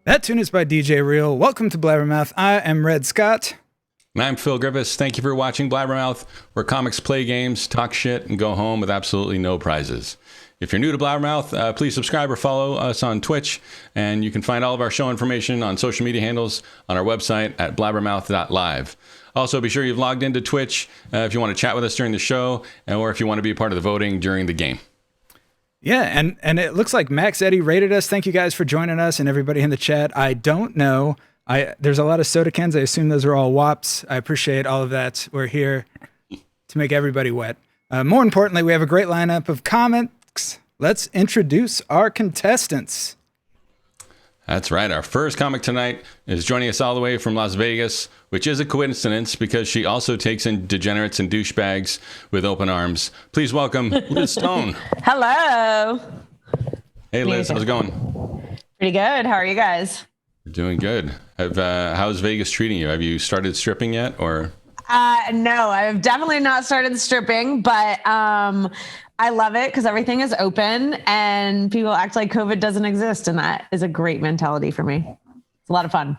That tune is by DJ Real. Welcome to Blabbermouth. I am Red Scott. And I'm Phil Griffiths. Thank you for watching Blabbermouth, where comics play games, talk shit, and go home with absolutely no prizes. If you're new to Blabbermouth, please subscribe or follow us on Twitch, and you can find all of our show information on social media handles on our website at blabbermouth.live. Also, be sure you've logged into Twitch if you want to chat with us during the show, or if you want to be a part of the voting during the game. Yeah, and it looks like Max Eddy rated us. Thank you guys for joining us and everybody in the chat. I don't know. There's a lot of soda cans. I assume those are all WAPs. I appreciate all of that. We're here to make everybody wet. More importantly, we have a great lineup of comics. Let's introduce our contestants. That's right. Our first comic tonight is joining us all the way from Las Vegas, which is a coincidence because she also takes in degenerates and douchebags with open arms. Please welcome Liz Stone. Hello. Hey, Liz. How's it going? Pretty good. How are you guys? We're doing good. How's Vegas treating you? Have you started stripping yet, or? No, I've definitely not started stripping, but I love it because everything is open and people act like COVID doesn't exist, and that is a great mentality for me. It's a lot of fun.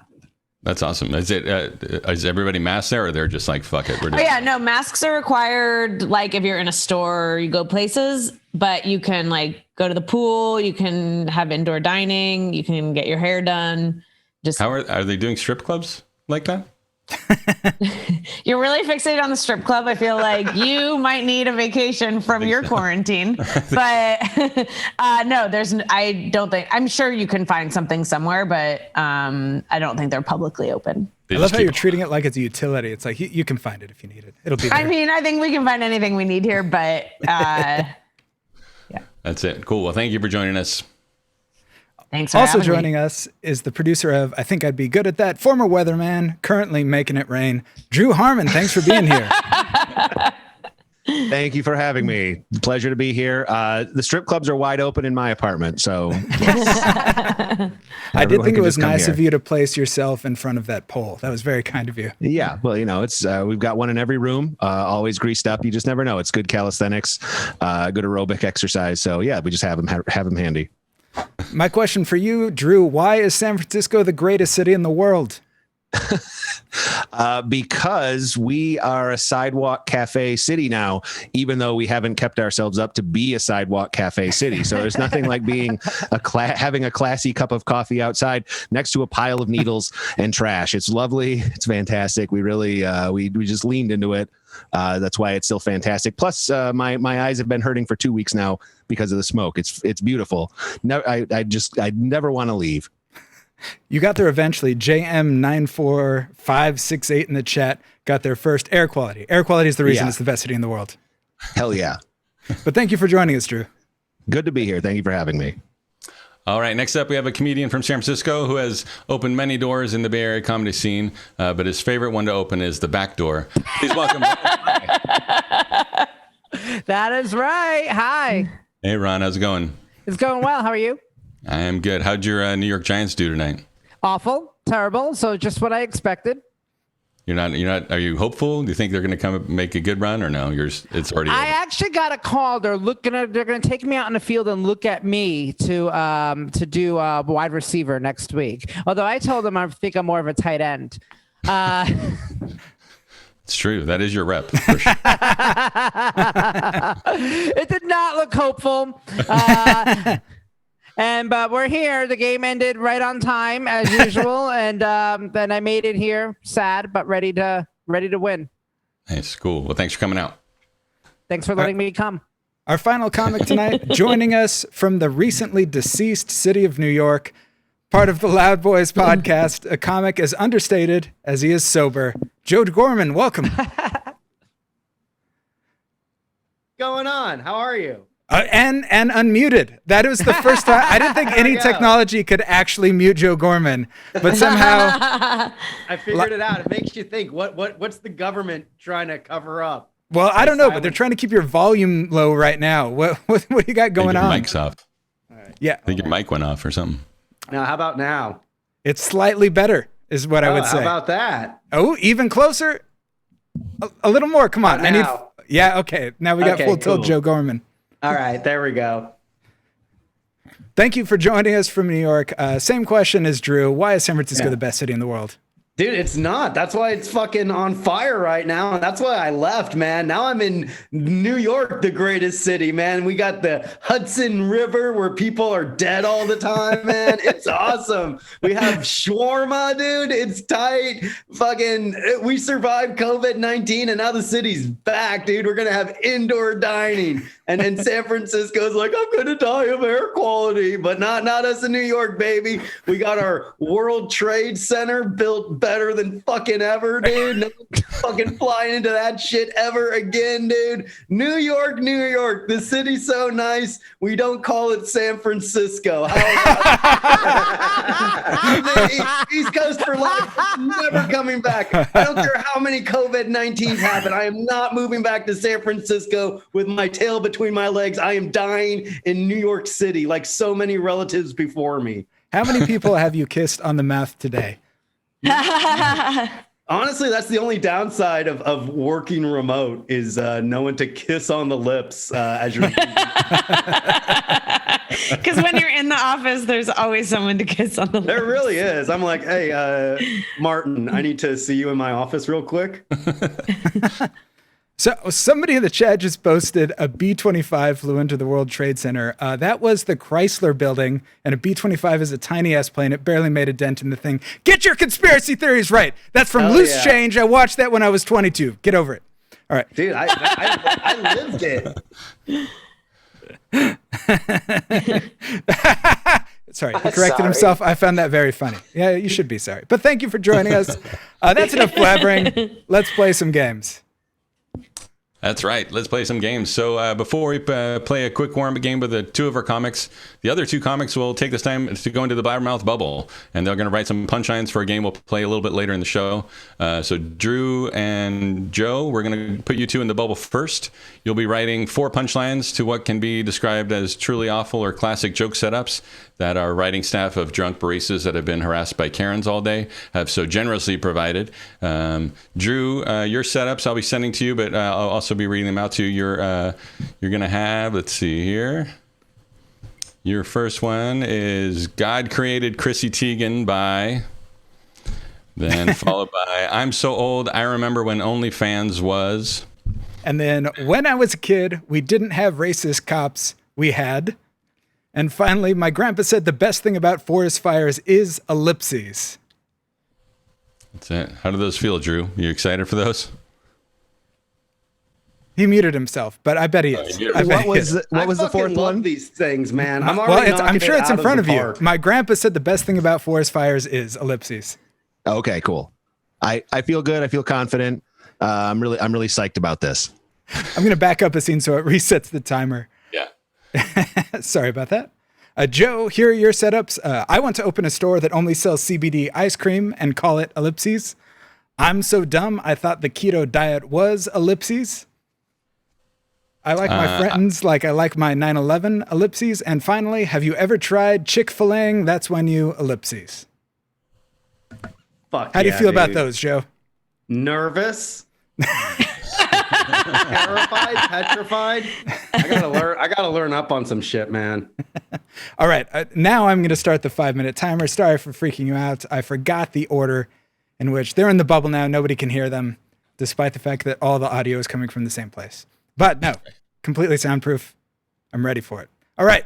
That's awesome. Is everybody masked there, or they're just like, fuck it? No, masks are required. Like if you're in a store or you go places, but you can like go to the pool, you can have indoor dining, you can get your hair done. How are they doing strip clubs like that? You're really fixated on the strip club. I feel like you might need a vacation from your quarantine, but no, I don't think, I'm sure you can find something somewhere, but I don't think they're publicly open. I love how you're treating it like it's a utility. It's like, you can find it if you need it. It'll be there. I mean, I think we can find anything we need here, but yeah. That's it. Cool. Well, thank you for joining us. Thanks for also having joining me. us is the producer of I Think I'd Be Good at That, former weatherman, currently making it rain, Drew Harmon. Thanks for being here. Thank you for having me. Pleasure to be here. The strip clubs are wide open in my apartment, so I did think it was nice of you to place yourself in front of that pole. That was very kind of you. Yeah, well, it's we've got one in every room, always greased up. You just never know. It's good calisthenics, good aerobic exercise. So yeah, we just have them handy. My question for you, Drew, why is San Francisco the greatest city in the world? Because we are a sidewalk cafe city now, even though we haven't kept ourselves up to be a sidewalk cafe city. So there's nothing like being having a classy cup of coffee outside next to a pile of needles and trash. It's lovely. It's fantastic. We really, we just leaned into it. That's why it's still fantastic. Plus, my eyes have been hurting for 2 weeks now because of the smoke. It's beautiful. No, I never want to leave. You got there eventually. JM94568 in the chat got there first. Air quality. Air quality is the reason it's the best city in the world. Hell yeah. But thank you for joining us, Drew. Good to be here. Thank you for having me. All right, next up we have a comedian from San Francisco who has opened many doors in the Bay Area comedy scene, but his favorite one to open is the back door. Please welcome That is right. Hi. Hey, Ron, how's it going? It's going well. How are you? I am good. How'd your New York Giants do tonight? Awful. Terrible. So just what I expected. You're not, are you hopeful? Do you think they're going to come make a good run or no? It's already over. I actually got a call. They're going to take me out in the field and look at me to do wide receiver next week. Although I told them I think I'm more of a tight end. It's true. That is your rep. For sure. It did not look hopeful. But we're here. The game ended right on time as usual, and then I made it here, sad but ready to win. Nice, cool. Well, thanks for coming out. Thanks for letting me come. Our final comic tonight, joining us from the recently deceased city of New York, part of the Loud Boys podcast, a comic as understated as he is sober. Joe Gorman, welcome. Going on? How are you? And unmuted. That was the first time. I didn't think any technology could actually mute Joe Gorman, but somehow I figured it out. It makes you think. What's the government trying to cover up? Well, I don't know, but they're trying to keep your volume low right now. What do you got going on? Your mic's off. All right. Yeah, I think your mic went off or something. Now, how about now? It's slightly better, is what I would say. How about that? Oh, even closer. A little more. Come on. Now. Yeah. Okay. Now we got full tilt cool. Joe Gorman. All right, there we go. Thank you for joining us from New York. Same question as Drew. Why is San Francisco the best city in the world? Dude, it's not. That's why it's fucking on fire right now. And that's why I left, man. Now I'm in New York, the greatest city, man. We got the Hudson River where people are dead all the time, man. It's awesome. We have shawarma, dude. It's tight. Fucking, we survived COVID-19 and now the city's back, dude. We're going to have indoor dining. And then San Francisco's like, I'm going to die of air quality, but not us in New York, baby. We got our World Trade Center built better than fucking ever, dude. No fucking flying into that shit ever again, dude. New York, the city's so nice. We don't call it San Francisco. East Coast for life, never coming back. I don't care how many COVID-19s happen. I am not moving back to San Francisco with my tail between my legs. I am dying in New York City like so many relatives before me. How many people have you kissed on the mouth today? Honestly, that's the only downside of working remote is no one to kiss on the lips as you're. Because when you're in the office, there's always someone to kiss on the lips. There really is. I'm like, hey, Martin, I need to see you in my office real quick. So somebody in the chat just posted a B-25 flew into the World Trade Center. That was the Chrysler building, and a B-25 is a tiny-ass plane. It barely made a dent in the thing. Get your conspiracy theories right. That's from Loose Change. I watched that when I was 22. Get over it. All right. Dude, I lived it. Sorry, he corrected himself. I found that very funny. Yeah, you should be sorry. But thank you for joining us. That's enough blabbering. Let's play some games. That's right. Let's play some games. So before we play a quick warm-up game with two of our comics, the other two comics will take this time to go into the Blabbermouth bubble, and they're going to write some punchlines for a game we'll play a little bit later in the show. So Drew and Joe, we're going to put you two in the bubble first. You'll be writing 4 punchlines to what can be described as truly awful or classic joke setups that our writing staff of drunk baristas that have been harassed by Karens all day have so generously provided. Drew, your setups I'll be sending to you, but I'll also be reading them out to you. You're going to have, let's see here. Your first one is God Created Chrissy Teigen by, then followed by I'm So Old, I Remember When OnlyFans Was. And then when I was a kid, we didn't have racist cops, we had. And finally, my grandpa said the best thing about forest fires is ellipses. That's it. How do those feel, Drew? You excited for those? He muted himself, but I bet he is. What was the fourth one? These things, man. I'm sure it's in front of you. My grandpa said the best thing about forest fires is ellipses. Okay, cool. I feel good. I feel confident. I'm really psyched about this. I'm going to back up a scene so it resets the timer. Yeah. Sorry about that. Joe, here are your setups. I want to open a store that only sells CBD ice cream and call it ellipses. I'm so dumb, I thought the keto diet was ellipses. I like my friends like I like my 9/11 ellipses. And finally, have you ever tried Chick-fil-A? That's when you ellipses. Fuck. How do you feel about those, Joe? Nervous. Terrified, petrified. I gotta learn up on some shit, man. All right, now I'm going to start the 5-minute timer. Sorry for freaking you out. I forgot the order in which they're in the bubble now. Nobody can hear them, despite the fact that all the audio is coming from the same place. But no, completely soundproof. I'm ready for it. All right,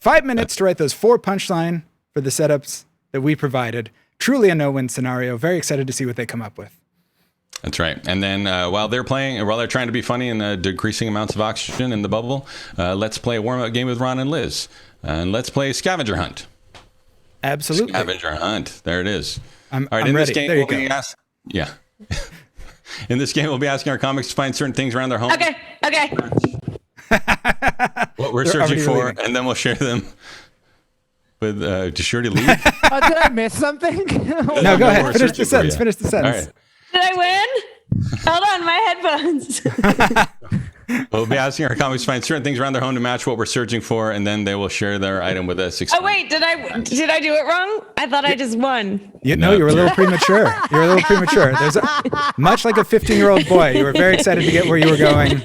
5 minutes to write those 4 punchline for the setups that we provided. Truly a no-win scenario. Very excited to see what they come up with. That's right. And then while they're trying to be funny and decreasing amounts of oxygen in the bubble, let's play a warm-up game with Ron and Liz. And let's play Scavenger Hunt. Absolutely. Scavenger Hunt. There it is. I'm ready. This game, there you go. In this game, we'll be asking our comics to find certain things around their home. Okay. What we're searching for, and then we'll share them with. Did she already leave? Did I miss something? No, go ahead. Finish the sentence. All right. Did I win? Hold on, my headphones. We'll be asking our comics to find certain things around their home to match what we're searching for, and then they will share their item with us. Oh wait, did I do it wrong? I thought I just won. You were a little premature. You're a little premature. Much like a 15-year-old boy, you were very excited to get where you were going,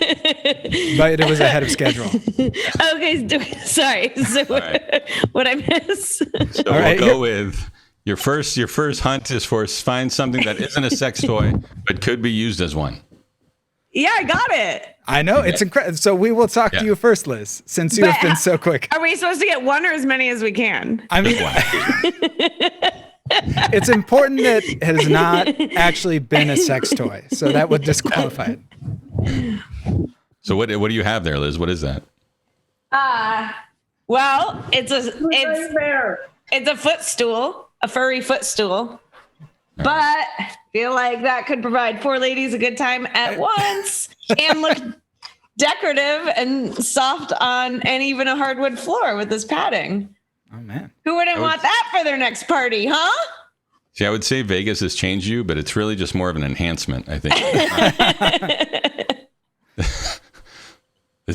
but it was ahead of schedule. Okay, sorry. So what I miss? So we'll go with your first hunt is for find something that isn't a sex toy but could be used as one. Yeah, I got it. I know, it's incredible. So we will talk to you first, Liz, since you have been so quick. Are we supposed to get one or as many as we can? I mean, it's important that it has not actually been a sex toy, so that would disqualify it. So what do you have there, Liz? What is that? Well, it's a footstool, a furry footstool. But I feel like that could provide 4 ladies a good time at once and look decorative and soft on and even a hardwood floor with this padding. Oh, man. Who wouldn't want that for their next party, huh? See, I would say Vegas has changed you, but it's really just more of an enhancement, I think.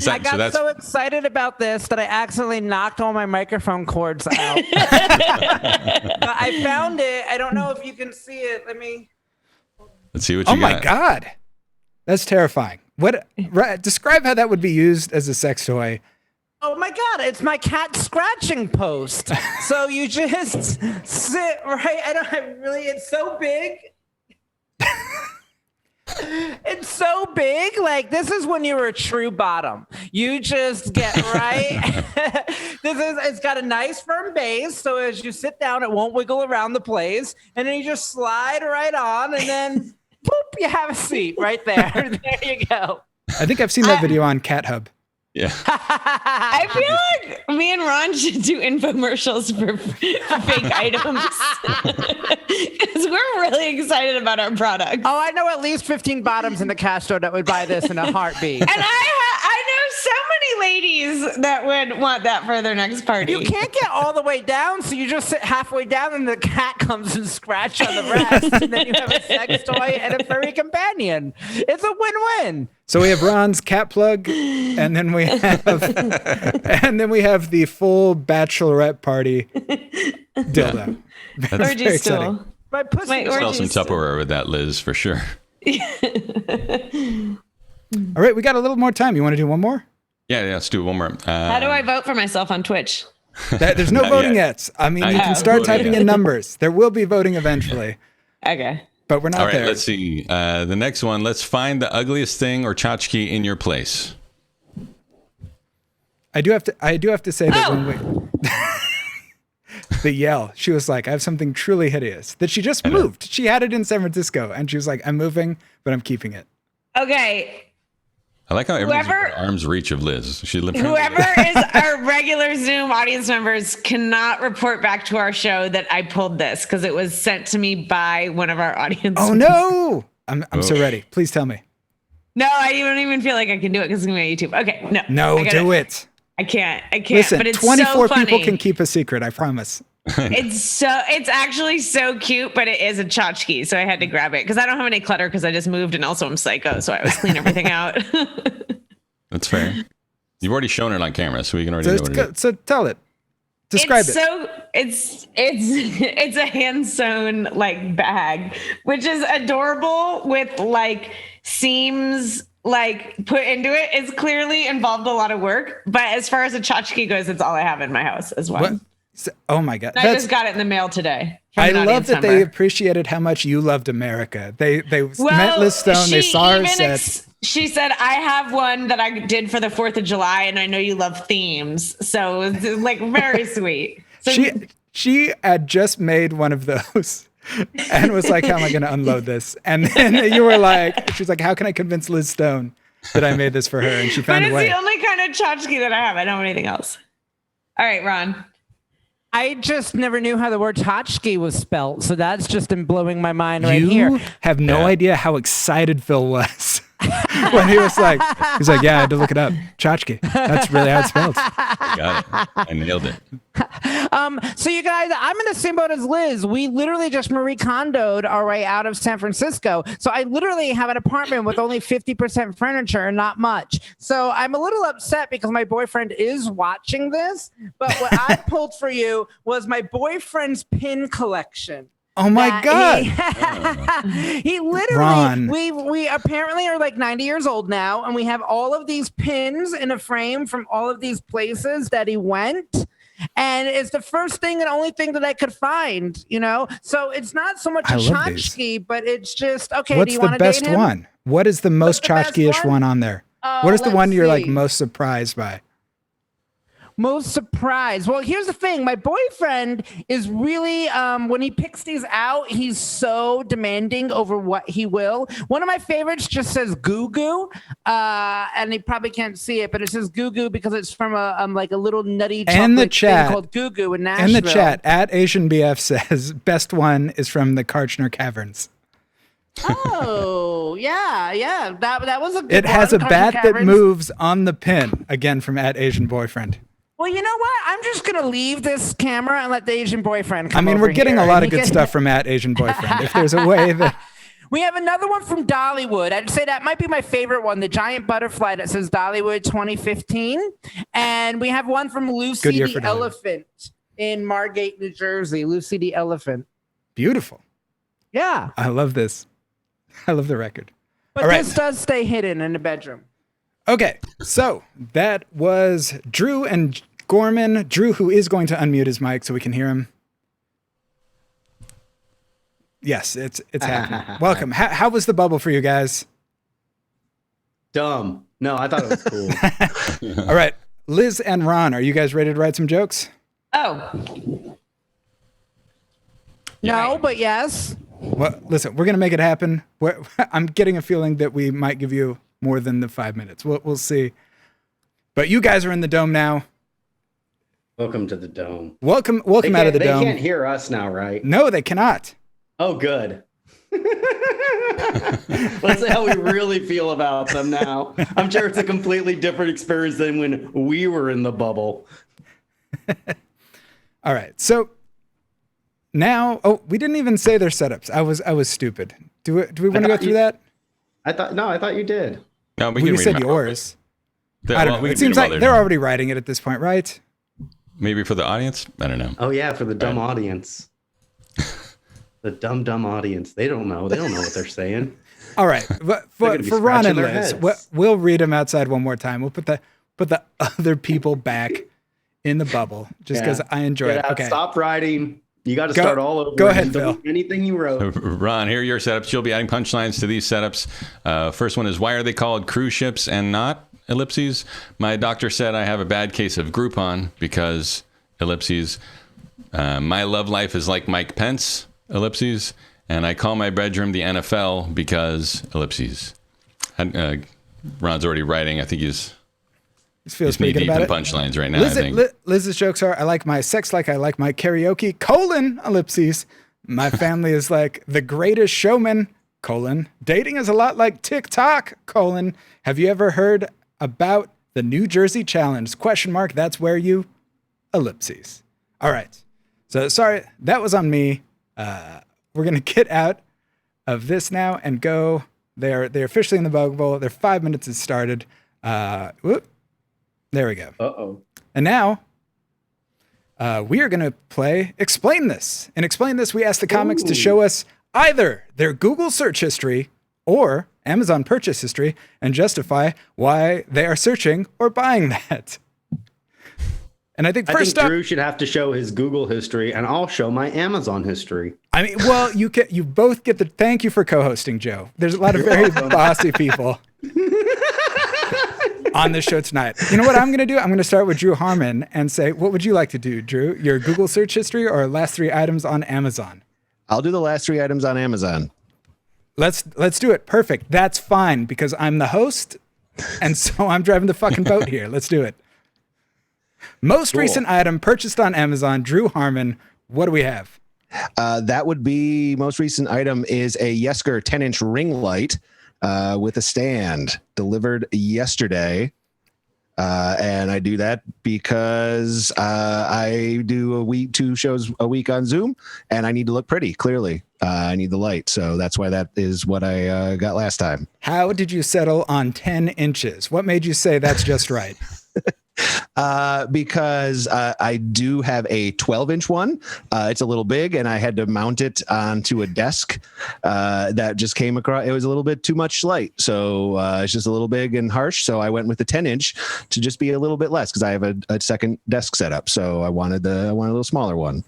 I got so excited about this that I accidentally knocked all my microphone cords out. But I found it. I don't know if you can see it. Let's see what you got. Oh my God. That's terrifying. Describe how that would be used as a sex toy. Oh my God, it's my cat scratching post. So you just sit right. It's so big. It's so big. Like, this is when you were a true bottom. You just get right. It's got a nice firm base. So as you sit down, it won't wiggle around the place. And then you just slide right on and then boop, you have a seat right there. There you go. I think I've seen that video on Cat Hub. Yeah. I feel like me and Ron should do infomercials for fake items because we're really excited about our product. Oh, I know at least 15 bottoms in the cash store that would buy this in a heartbeat. And I know so many ladies that would want that for their next party. You can't get all the way down, so you just sit halfway down and the cat comes and scratches on the rest, and then you have a sex toy and a furry companion. It's a win-win. So we have Ron's cat plug, and then we have the full bachelorette party dildo. That's orgy very stool. exciting. My pussy. Sell some Tupperware with that, Liz, for sure. All right, we got a little more time. You want to do one more? Yeah, let's do one more. How do I vote for myself on Twitch? There's no voting yet. I mean, you can start typing in numbers. There will be voting eventually. Okay. But we're not there. All right, let's see. The next one, let's find the ugliest thing or tchotchke in your place. I do have to say that when we the yell, she was like, I have something truly hideous that she just moved. She had it in San Francisco and she was like, I'm moving, but I'm keeping it. Okay. I like how everyone's within arm's reach of Liz. Whoever is our regular Zoom audience members cannot report back to our show that I pulled this because it was sent to me by one of our audience. Oh no! I'm so ready. Please tell me. No, I don't even feel like I can do it because it's gonna be on YouTube. Okay, no, do it. I can't. Listen, but it's 24 so funny. people can keep a secret. I promise. It's actually so cute, but it is a tchotchke, so I had to grab it because I don't have any clutter because I just moved and also I'm psycho, so I always clean everything out. That's fair. You've already shown it on camera, so we can already know what it is. So tell it. Describe it. So it's a hand sewn like bag, which is adorable with like seams like put into it. It's clearly involved a lot of work, but as far as a tchotchke goes, it's all I have in my house as well. What? Oh my God. I just got it in the mail today. I love that they appreciated how much you loved America. They met Liz Stone. They saw her set. She said, I have one that I did for the 4th of July, and I know you love themes. So it's like very sweet. So she had just made one of those and was like, how am I going to unload this? And then you were like, she's like, how can I convince Liz Stone that I made this for her? And she found a way. It's the only kind of tchotchke that I have. I don't have anything else. All right, Ron. I just never knew how the word tchotchke was spelt, so that's just been blowing my mind right here. You have no idea how excited Phil was when he's like, yeah, I had to look it up. Tchotchke. That's really how it's spelled. Got it. I nailed it. So you guys, I'm in the same boat as Liz. We literally just Marie Kondoed our way out of San Francisco. So I literally have an apartment with only 50% furniture and not much. So I'm a little upset because my boyfriend is watching this. But what I pulled for you was my boyfriend's pin collection. Oh my God. He literally, Ronn. we apparently are like 90 years old now. And we have all of these pins in a frame from all of these places that he went. And it's the first thing and only thing that I could find, you know? So it's not so much a tchotchke, but it's just, okay, what's do you the want to best date him? one? What is the most tchotchke-ish one on there? What is the one you're like most surprised by? Most surprised. Well, here's the thing. My boyfriend is really, when he picks these out, he's so demanding over what he will. One of my favorites just says Goo Goo, and he probably can't see it, but it says Goo Goo because it's from a little nutty chocolate thing called Goo Goo in Nashville. In the chat, @AsianBF says best one is from the Karchner Caverns. Oh, yeah. That was a good It has a one, bat Karchner that Caverns. moves on the pin. Again, from @AsianBoyfriend. Well, you know what? I'm just going to leave this camera and let the Asian boyfriend come over. We're getting here a lot and of he good can- stuff from @AsianBoyfriend. If there's a way that... We have another one from Dollywood. I'd say that might be my favorite one, the giant butterfly that says Dollywood 2015. And we have one from Good Lucy year the for Dollywood. Elephant in Margate, New Jersey. Lucy the Elephant. Beautiful. Yeah. I love this. I love the record. But All right. this does stay hidden in the bedroom. Okay, so that was Drew and Gorman. Drew, who is going to unmute his mic so we can hear him. Yes, it's happening. Welcome. How was the bubble for you guys? Dumb. No, I thought it was cool. All right, Liz and Ron, are you guys ready to write some jokes? Oh, No, but yes. Well, listen, we're going to make it happen. I'm getting a feeling that we might give you more than the 5 minutes. We'll see. But you guys are in the dome now. Welcome to the dome. Welcome out of the dome. They can't hear us now, right? No, they cannot. Oh, good. Let's see how we really feel about them now. I'm sure it's a completely different experience than when we were in the bubble. All right, so now, we didn't even say their setups. I was stupid. Do we want to go through that? I thought you did. No, we We can read said them out. yours. The- I don't well, know. we It can seems read them like all they're later. already writing it at this point, right? Maybe for the audience? I don't know. Oh yeah, for the dumb audience. The dumb audience. They don't know. They don't know what they're saying. All right, but They're gonna be for Ron and scratching their Liz, heads. we'll read them outside one more time. We'll put the other people back in the bubble just because I enjoy Get it. out, Okay, Stop writing. You got to Go- start all over. go ahead, again. Delete anything you wrote. Ron, here are your setups. You'll be adding punchlines to these setups. First one is, why are they called cruise ships and not ellipses? My doctor said I have a bad case of Groupon because ellipses. My love life is like Mike Pence, ellipses. And I call my bedroom the NFL because ellipses. And, Ron's already writing. I think he's feels knee pretty good deep in about it. punchlines right now, I think. Liz's jokes are, I like my sex like I like my karaoke, ellipses. My family is like the greatest showman, dating is a lot like TikTok, have you ever heard about the New Jersey Challenge, ? That's where you, ellipses. All right. So sorry, that was on me. We're going to get out of this now and go. They're officially in the bug bowl. Their 5 minutes has started. Whoop. There we go. Uh-oh. And now we are going to play Explain This. In Explain This, we ask the comics to show us either their Google search history or Amazon purchase history and justify why they are searching or buying that. And I think I first think up, Drew should have to show his Google history, and I'll show my Amazon history. I mean, well, you both get the thank you for co-hosting, Joe. There's a lot of very bossy people on this show tonight. You know what I'm going to do? I'm going to start with Drew Harmon and say, what would you like to do, Drew? Your Google search history or last 3 items on Amazon? I'll do the last 3 items on Amazon. Let's do it. Perfect. That's fine because I'm the host, and so I'm driving the fucking boat here. Let's do it. Most recent item purchased on Amazon, Drew Harmon. What do we have? That would be most recent item is a Yesker 10-inch ring light with a stand delivered yesterday. And I do that because I do 2 shows a week on Zoom, and I need to look pretty. Clearly, I need the light, so that's why that is what I got last time. How did you settle on 10 inches? What made you say that's just right? Because I do have a 12-inch one. It's a little big, and I had to mount it onto a desk that just came across. It was a little bit too much light, so it's just a little big and harsh. So I went with the 10-inch to just be a little bit less because I have a second desk setup. So I wanted a little smaller one.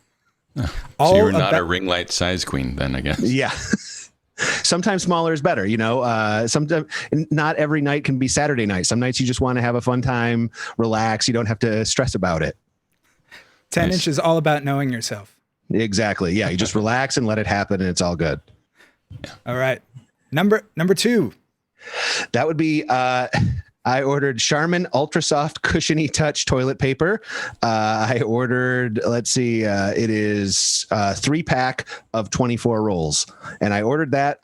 So you're not a ring light size queen then, I guess. Yeah. Sometimes smaller is better, sometimes not every night can be Saturday night. Some nights you just want to have a fun time, relax. You don't have to stress about it. 10 inch is all about knowing yourself. Exactly. Yeah. You just relax and let it happen and it's all good. All right. Number 2. That would be, I ordered Harmon Ultra Soft Cushiony Touch toilet paper. I ordered, it is 3-pack of 24 rolls. And I ordered that.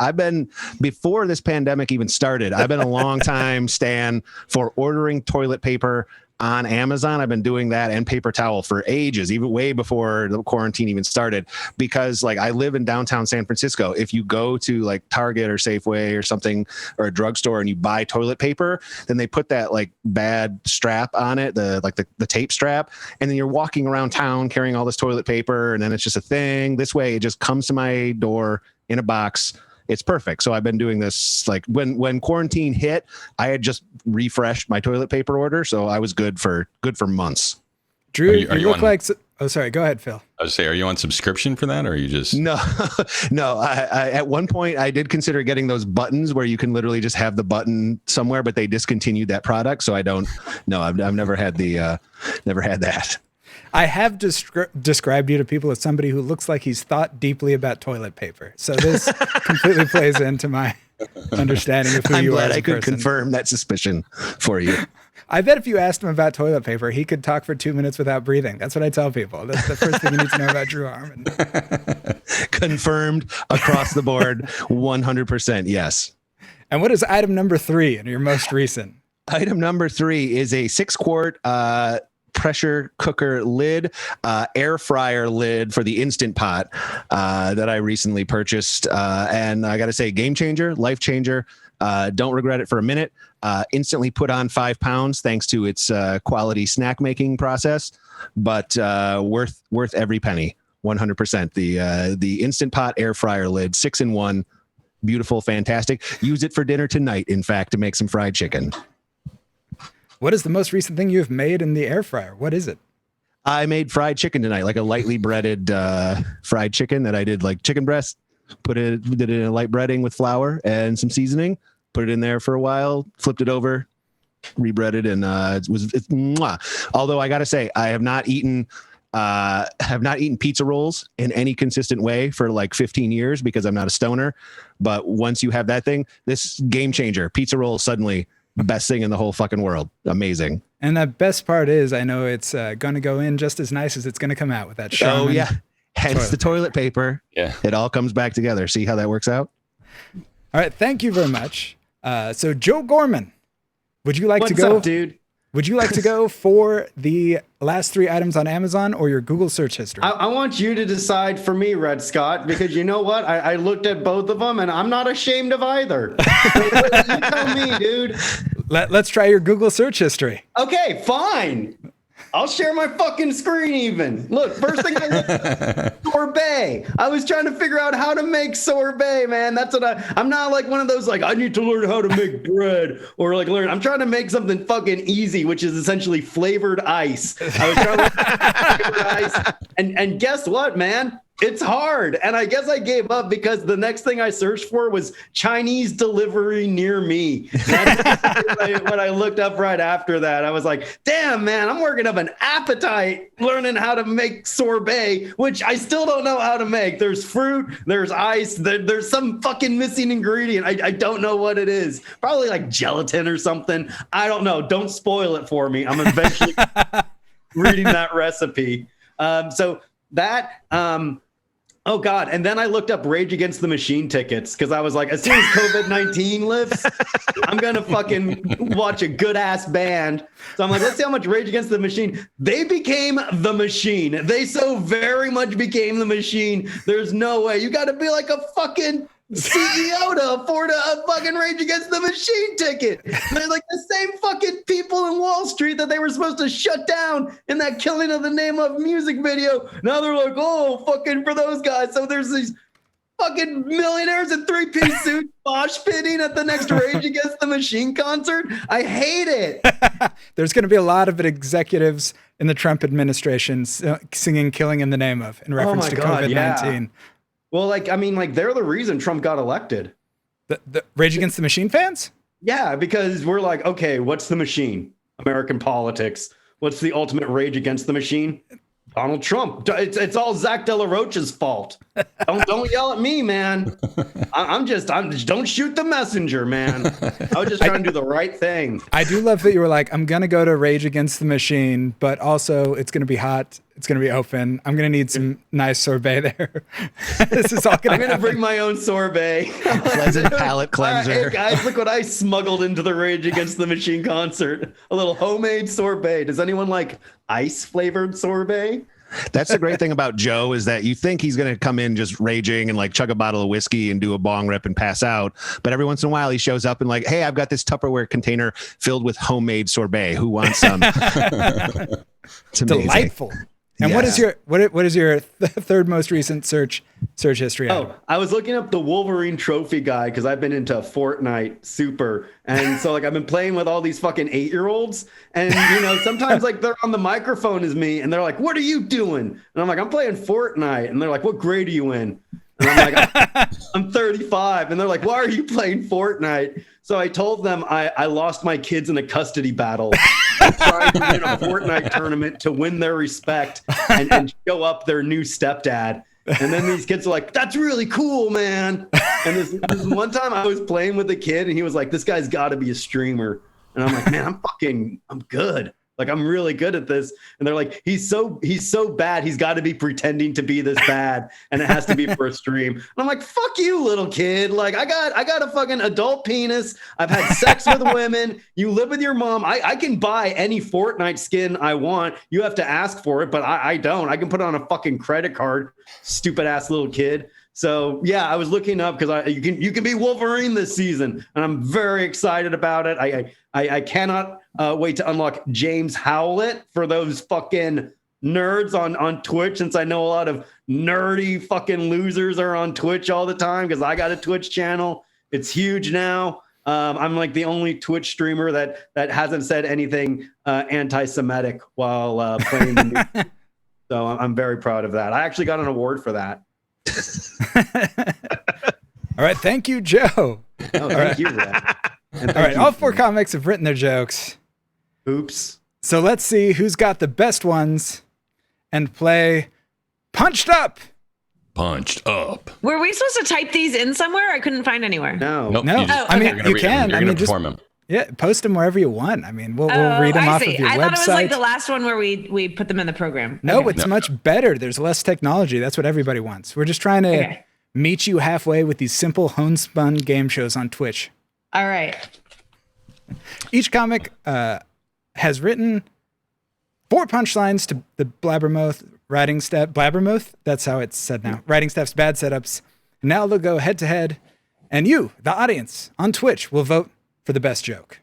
Before this pandemic even started, I've been a long time stan for ordering toilet paper on Amazon. I've been doing that and paper towel for ages, even way before the quarantine even started, because I live in downtown San Francisco. If you go to Target or Safeway or something, or a drugstore, and you buy toilet paper, then they put that bad strap on it, the tape strap. And then you're walking around town carrying all this toilet paper. And then it's just a thing. This way, it just comes to my door in a box. It's perfect. So I've been doing this when quarantine hit, I had just refreshed my toilet paper order. So I was good for months. Drew, you look like, oh, sorry. Go ahead, Phil. I was say, are you on subscription for that? Or are you just? No. I at one point I did consider getting those buttons where you can literally just have the button somewhere, but they discontinued that product. So I don't know. I've never had never had that. I have described you to people as somebody who looks like he's thought deeply about toilet paper. So this completely plays into my understanding of who you are as a person. I'm glad I could confirm that suspicion for you. I bet if you asked him about toilet paper, he could talk for 2 minutes without breathing. That's what I tell people. That's the first thing you need to know about Drew Harmon. Confirmed across the board, 100%, yes. And what is item number 3 in your most recent? Item number 3 is a 6-quart pressure cooker lid, air fryer lid for the Instant Pot that I recently purchased. And I got to say, game changer, life changer. Don't regret it for a minute. Instantly put on 5 pounds thanks to its quality snack making process, but worth every penny, 100%. The Instant Pot air fryer lid, 6-in-1, beautiful, fantastic. Use it for dinner tonight, in fact, to make some fried chicken. What is the most recent thing you've made in the air fryer? What is it? I made fried chicken tonight, like a lightly breaded fried chicken that I did chicken breast, did it in a light breading with flour and some seasoning, put it in there for a while, flipped it over, rebreaded, and it's mwah. Although I got to say, I have not eaten pizza rolls in any consistent way for 15 years because I'm not a stoner. But once you have that thing, this game changer, pizza rolls suddenly best thing in the whole fucking world. Amazing. And the best part is, I know it's going to go in just as nice as it's going to come out with that Harmon. Oh, yeah. Hence the toilet paper. Yeah. It all comes back together. See how that works out? All right. Thank you very much. So, Joe Gorman, would you like to go? What's up, dude? Would you like to go for the last 3 items on Amazon or your Google search history? I want you to decide for me, Red Scott, because you know what? I looked at both of them and I'm not ashamed of either. You tell me, dude. Let's try your Google search history. Okay, fine. I'll share my fucking screen even. Look, first thing I looked at, sorbet. I was trying to figure out how to make sorbet, man. That's what I'm not one of those I need to learn how to make bread or I'm trying to make something fucking easy, which is essentially flavored ice. I was trying to make flavored ice. And guess what, man? It's hard. And I guess I gave up because the next thing I searched for was Chinese delivery near me. When I looked up right after that, I was like, damn, man, I'm working up an appetite learning how to make sorbet, which I still don't know how to make. There's fruit, there's ice, there's some fucking missing ingredient. I don't know what it is. Probably gelatin or something. I don't know. Don't spoil it for me. I'm eventually reading that recipe. So that Oh God. And then I looked up Rage Against the Machine tickets because I was like, as soon as COVID-19 lifts, I'm gonna fucking watch a good ass band. So I'm like, let's see how much Rage Against the Machine. They became the Machine. They so very much became the Machine. There's no way. You gotta be like a fucking CEO to afford a fucking Rage Against the Machine ticket. They're like the same fucking people in Wall Street that they were supposed to shut down in that Killing of the Name of music video. Now they're like, oh, fucking for those guys. So there's these fucking millionaires in three-piece suits mosh pitting at the next Rage Against the Machine concert. I hate it. There's going to be a lot of executives in the Trump administration singing Killing in the Name of in reference to COVID-19. Yeah. Well, like, I mean, like, they're the reason Trump got elected. The Rage Against the Machine fans? Yeah, because we're like, okay, what's the machine? American politics. What's the ultimate rage against the machine? Donald Trump. It's all Zach De La Rocha's fault. Don't yell at me, man. I'm just don't shoot the messenger, man. I was just trying to do the right thing. I do love that you were like, I'm gonna go to Rage Against the Machine, but also it's gonna be hot. It's gonna be open. I'm gonna need some nice sorbet there. This is all gonna. I'm gonna bring my own sorbet. Pleasant palate cleanser. Hey guys, look what I smuggled into the Rage Against the Machine concert. A little homemade sorbet. Does anyone like ice flavored sorbet? That's the great thing about Joe is that you think he's going to come in just raging and like chug a bottle of whiskey and do a bong rip and pass out. But every once in a while he shows up and like, hey, I've got this Tupperware container filled with homemade sorbet. Who wants some? It's amazing. Delightful. And what is your third most recent search history? Oh, I was looking up the Wolverine trophy guy because I've been into Fortnite super. And so like I've been playing with all these fucking 8-year-olds. And you know, sometimes like they're on the microphone as me and they're like, what are you doing? And I'm like, I'm playing Fortnite. And they're like, what grade are you in? And I'm like, I'm 35. And they're like, why are you playing Fortnite? So I told them I lost my kids in a custody battle. Trying to win a Fortnite tournament to win their respect and show up their new stepdad. And then these kids are like, that's really cool, man. And this one time I was playing with a kid and he was like, this guy's got to be a streamer. And I'm like, man, I'm good. Like, I'm really good at this. And they're like, he's so bad. He's got to be pretending to be this bad. And it has to be for a stream. And I'm like, fuck you, little kid. Like, I got a fucking adult penis. I've had sex with women. You live with your mom. I can buy any Fortnite skin I want. You have to ask for it, but I don't. I can put it on a fucking credit card. Stupid ass little kid. So yeah, I was looking up because you can be Wolverine this season, and I'm very excited about it. I cannot wait to unlock James Howlett for those fucking nerds on Twitch, since I know a lot of nerdy fucking losers are on Twitch all the time because I got a Twitch channel. It's huge now. I'm like the only Twitch streamer that hasn't said anything anti-Semitic while playing the new. So I'm very proud of that. I actually got an award for that. All right, thank you, Joe. Oh, thank you, Red. All right, all 4 comics have written their jokes. Oops. So let's see who's got the best ones and play Punched Up. Punched Up. Were we supposed to type these in somewhere? I couldn't find anywhere. No. Nope. No, I mean, you can. You're I mean, gonna just perform them. yeah, post them wherever you want. I mean, we'll read them off of your website. I thought it was like the last one where we put them in the program. No, Okay. it's much better. There's less technology. That's what everybody wants. We're just trying to meet you halfway with these simple homespun game shows on Twitch. All right. Each comic has written 4 punchlines to the Blabbermouth writing staff. Blabbermouth? That's how it's said now. Writing staff's bad setups. Now they'll go head to head, and you, the audience, on Twitch, will vote for the best joke.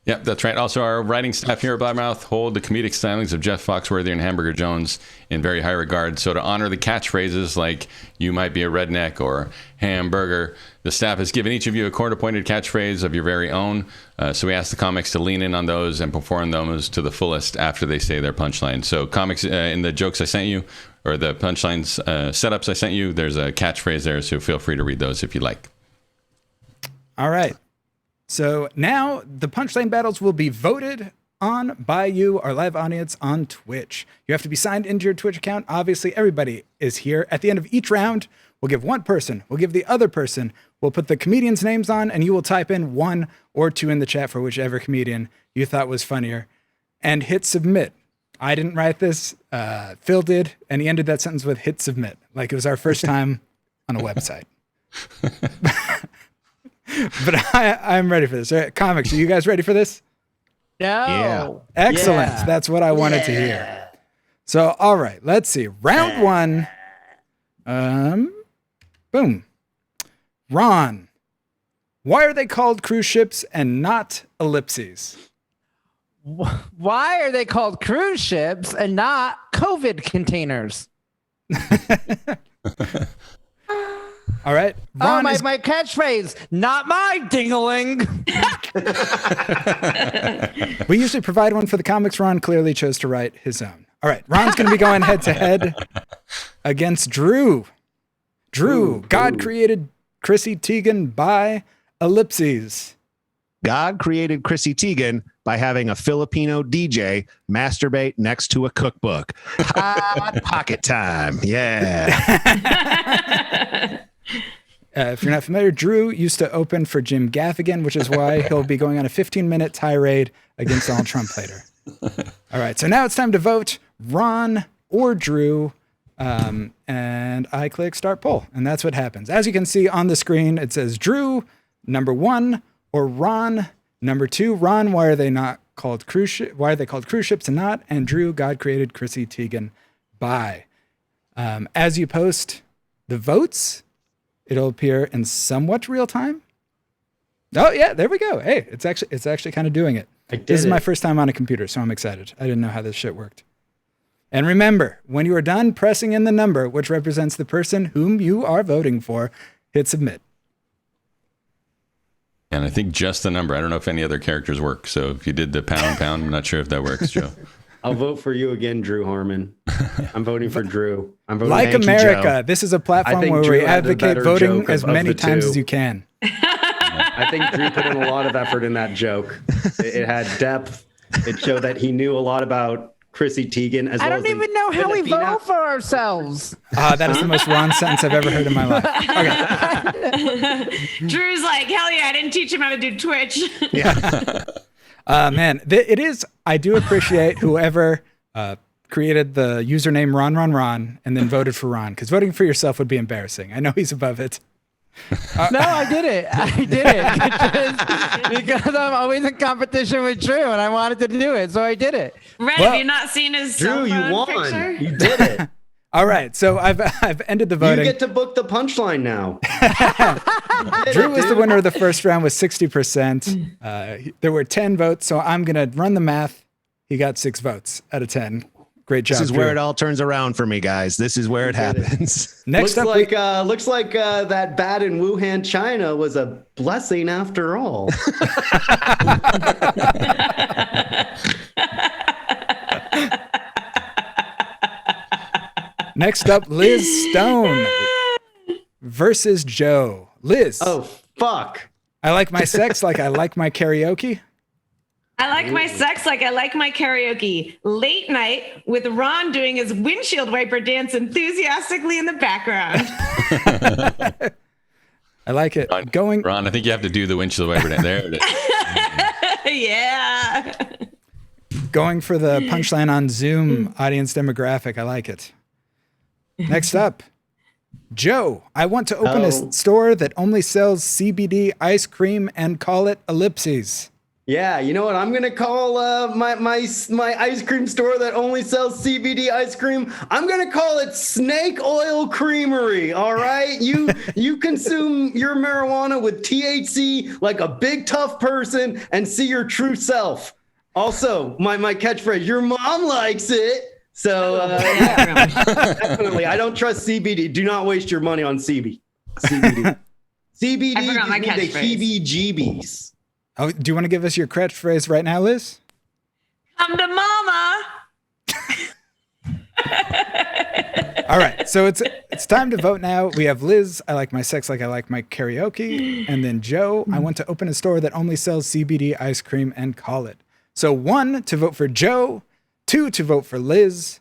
Yep, that's right. Also, our writing staff here at Blabbermouth hold the comedic stylings of Jeff Foxworthy and Hamburger Jones in very high regard. So to honor the catchphrases like, you might be a redneck or hamburger, the staff has given each of you a court-appointed catchphrase of your very own. So we ask the comics to lean in on those and perform those to the fullest after they say their punchline. So comics, in the jokes I sent you, or the punchlines setups I sent you, there's a catchphrase there, so feel free to read those if you like. All right. So now the punchline battles will be voted on by you, our live audience on Twitch. You have to be signed into your Twitch account. Obviously, everybody is here. At the end of each round, we'll give one person, we'll give the other person, we'll put the comedians' names on, and you will type in 1 or 2 in the chat for whichever comedian you thought was funnier, and hit submit. I didn't write this. Phil did, and he ended that sentence with "hit submit," like it was our first time on a website. But I'm ready for this. All right, comics, are you guys ready for this? No. Yeah. Excellent. Yeah. That's what I wanted to hear. So, all right, let's see. Round one. Boom. Ron. Why are they called cruise ships and not ellipses? Why are they called cruise ships and not COVID containers? All right. Ron is- my catchphrase, not my ding-a-ling. we usually provide one for the comics. Ron clearly chose to write his own. All right. Ron's going to be going head to head against Drew. Drew, God created Chrissy Teigen by ellipses. God created Chrissy Teigen by having a Filipino DJ masturbate next to a cookbook. Hot pocket time. Yeah. If you're not familiar, Drew used to open for Jim Gaffigan, which is why he'll be going on a 15-minute tirade against Donald Trump later. All right, so now it's time to vote Ron or Drew, and I click start poll, and that's what happens. As you can see on the screen, it says Drew, number 1, or Ron, number 2. Ron, why are they not called cruise ships? Why are they called cruise ships and not? And Drew, God created Chrissy Teigen by. As you post the votes, it'll appear in somewhat real time. Oh yeah, there we go. Hey, it's actually kind of doing it. This is my first time on a computer, so I'm excited. I didn't know how this shit worked. And remember, when you are done pressing in the number, which represents the person whom you are voting for, hit submit. And I think just the number. I don't know if any other characters work. So if you did the pound, I'm not sure if that works, Joe. I'll vote for you again, Drew Harmon. I'm voting for Drew. I'm voting Like Thank you, America, Joe. this is a platform think where Drew we had the advocate better voting joke as of many the times two. as you can. I think Drew put in a lot of effort in that joke. It had depth. It showed that he knew a lot about Chrissy Teigen as I well don't as even know how we Filipina. vote for ourselves. That is the most Ron sentence I've ever heard in my life. Drew's like, hell yeah, I didn't teach him how to do Twitch. Man, it is. I do appreciate whoever created the username Ron, and then voted for Ron, because voting for yourself would be embarrassing. I know he's above it. No, I did it. because I'm always in competition with Drew, and I wanted to do it, so I did it. Red, Well, have you not seen his Drew, cell you phone won. picture? You did it. All right, so I've ended the You voting. get to book the punchline now. Drew is the winner of the first round with 60%. There were 10 votes, so I'm gonna run the math. He got 6 votes out of 10. Great job. This is Drew. where it all turns around for me, guys. This is where it happens. Next up, looks like that bat in Wuhan, China was a blessing after all. Next up, Liz Stone versus Joe. Liz. Oh fuck. I like my sex like I like my karaoke. I like my sex like I like my karaoke. Late night with Ron doing his windshield wiper dance enthusiastically in the background. I like it. Ron, I think you have to do the windshield wiper down. There it is. Yeah. Going for the punchline on Zoom audience demographic. I like it. Next up, Joe. I want to open a store that only sells CBD ice cream and call it Ellipses. Yeah, you know what I'm gonna call my ice cream store that only sells CBD ice cream? I'm gonna call it Snake Oil Creamery. All right, you consume your marijuana with THC like a big tough person and see your true self. Also, my catchphrase: your mom likes it. So yeah, definitely, I don't trust CBD. Do not waste your money on CBD. CBD I forgot my gives me the catchphrase. heebie-jeebies. Oh, do you want to give us your catchphrase right now, Liz? Come to mama. All right, so it's time to vote now. We have Liz, I like my sex like I like my karaoke, and then Joe, I want to open a store that only sells CBD ice cream and call it. So 1 to vote for Joe, 2 to vote for Liz.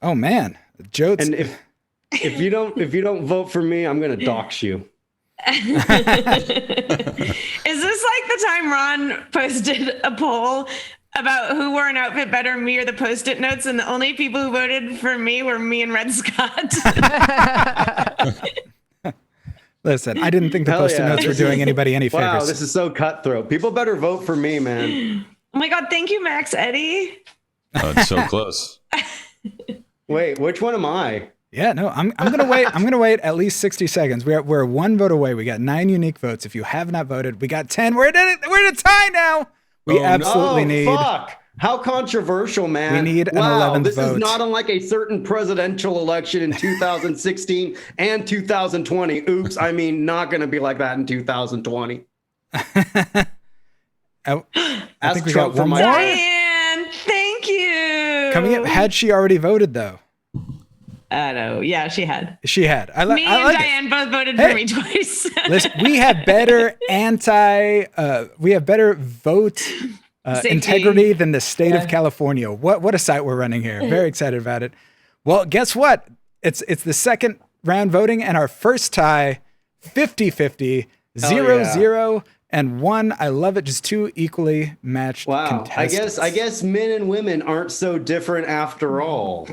Oh man, Joe. And if you don't vote for me, I'm gonna dox you. Is this like the time Ron posted a poll about who wore an outfit better, me or the Post-it notes, and the only people who voted for me were me and Red Scott. Listen, I didn't think the Hell Post-it yeah. notes were doing anybody any favors. Wow, this is so cutthroat. People better vote for me, man. Oh my God, thank you, Max Eddie. Oh, it's so close. Wait, which one am I? Yeah, no, I'm gonna wait. I'm gonna wait at least 60 seconds. We're one vote away. We got 9 unique votes. If you have not voted, we got 10. We're at a tie now. We absolutely need. Fuck. How controversial, man. We need an wow, 11th this vote. is not unlike a certain presidential election in 2016 and 2020. Oops, I mean, not going to be like that in 2020. I think we got one more. Diane, thank you. Coming up, had she already voted though? I know. Yeah, she had. She had. Me I and like Diane both voted Hey. for me twice. Listen, we have better vote Safety. integrity than the state of California. What a site we're running here. Very excited about it. Well, guess what? It's the second round voting and our first tie, 50-50, 0-0 and 1. I love it. Just 2 equally matched Wow. contestants. I guess men and women aren't so different after all.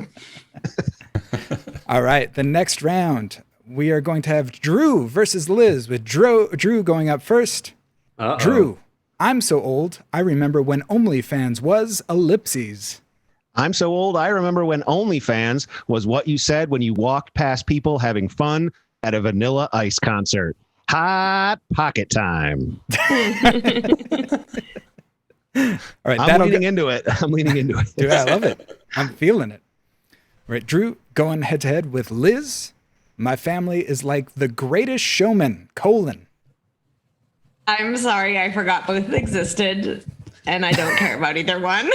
All right, the next round, we are going to have Drew versus Liz, with Drew going up first. Uh-oh. Drew, I'm so old, I remember when OnlyFans was ellipses. I'm so old, I remember when OnlyFans was what you said when you walked past people having fun at a Vanilla Ice concert. Hot pocket time. All right, I'm leaning into it. Dude, I love it. I'm feeling it. All right, Drew, going head to head with Liz. My family is like the Greatest Showman, : I'm sorry, I forgot both existed, and I don't care about either one.